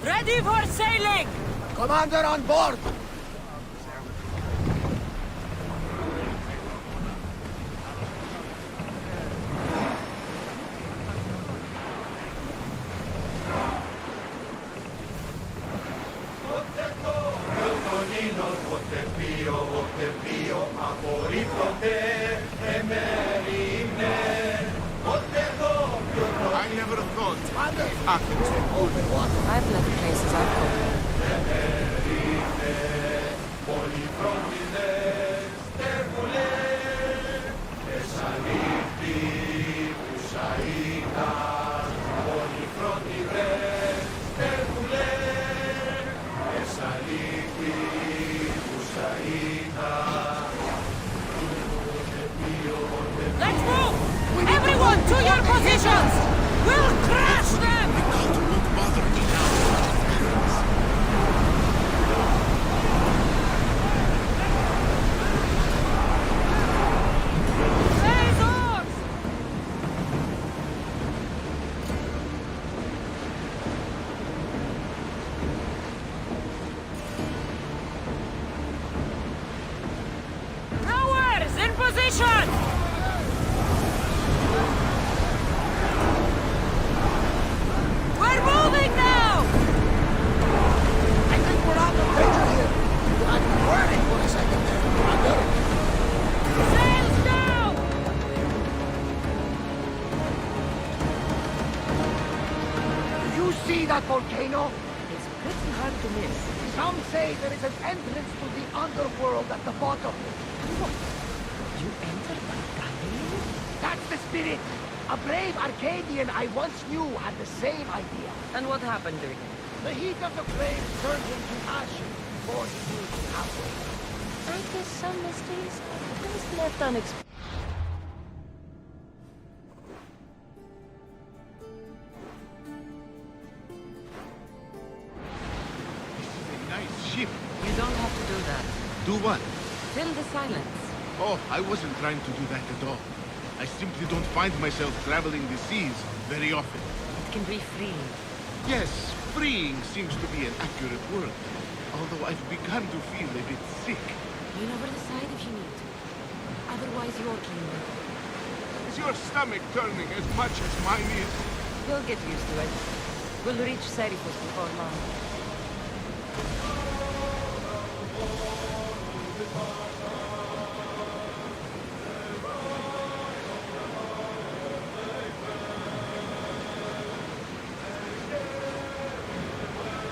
Ready for sailing! Commander on board! I never thought Athens had open water. I've left places I've gone. Let's move! Everyone to your positions! We'll crush them! Don't bother me now. Raise oars! Rowers in position! We're moving now! I think we're out of danger here. I'm worried for a second there, Commander. Sails down! Do you see that volcano? It's pretty hard to miss. Some say there is an entrance to the underworld at the bottom. You entered by Galilee? That's the spirit! A brave Arcadian I once knew had the same idea. And what happened to him? The heat of the flames turned him to ashes before he moved halfway. I guess some mysteries are best left unexplained. A nice ship. You don't have to do that. Do what? Fill the silence. Oh, I wasn't trying to do that at all. I simply don't find myself traveling the seas very often. It can be freeing. Yes, freeing seems to be an accurate word. Although I've begun to feel a bit sick. Lean over the side if you need to. Otherwise, you're clean. Is your stomach turning as much as mine is? You'll get used to it. We'll reach Serifus before long.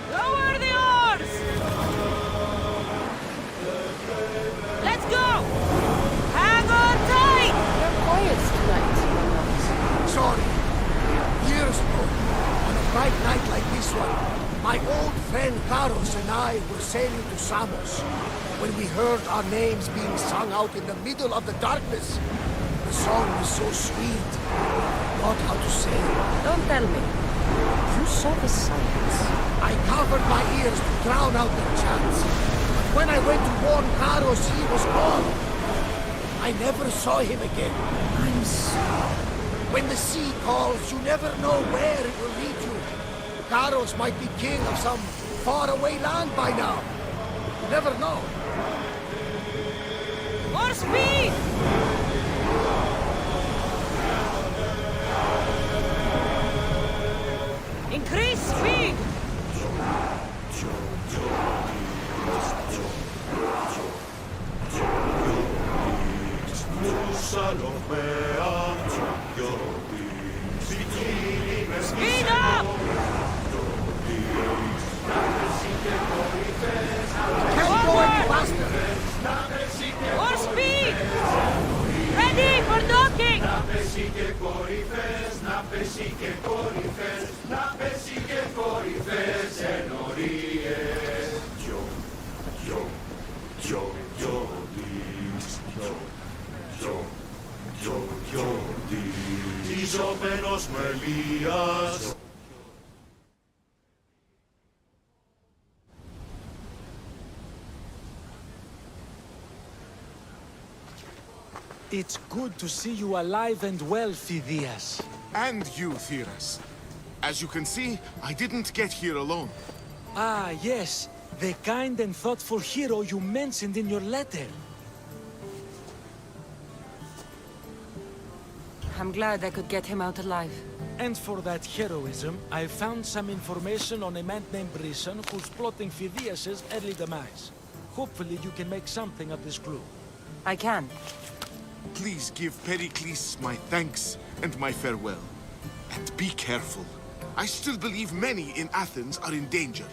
Lower the oars! Let's go! Hang on tight! You're quiet tonight, Sorry. Years ago, on a bright night like this one, my old friend Karos and I were sailing to Samos when we heard our names being sung out in the middle of the darkness. The song was so sweet. Not how to say. Don't tell me. You saw the silence. I covered my ears to drown out the chants. But when I went to warn Karos, he was gone. I never saw him again. I'm sorry. When the sea calls, you never know where it will lead you. Karos might be king of some faraway land by now. You never know. More speed! Increase speed! Speed up! Can't go any faster. More speed! Ready for docking! Ισοπένος Μελίας. It's good to see you alive and well, Phidias. And you, Theras. As you can see, I didn't get here alone. Ah, yes. The kind and thoughtful hero you mentioned in your letter. I'm glad I could get him out alive. And for that heroism, I found some information on a man named Brisson who's plotting Phidias' early demise. Hopefully you can make something of this clue. I can. Please give Pericles my thanks and my farewell. And be careful. I still believe many in Athens are in danger.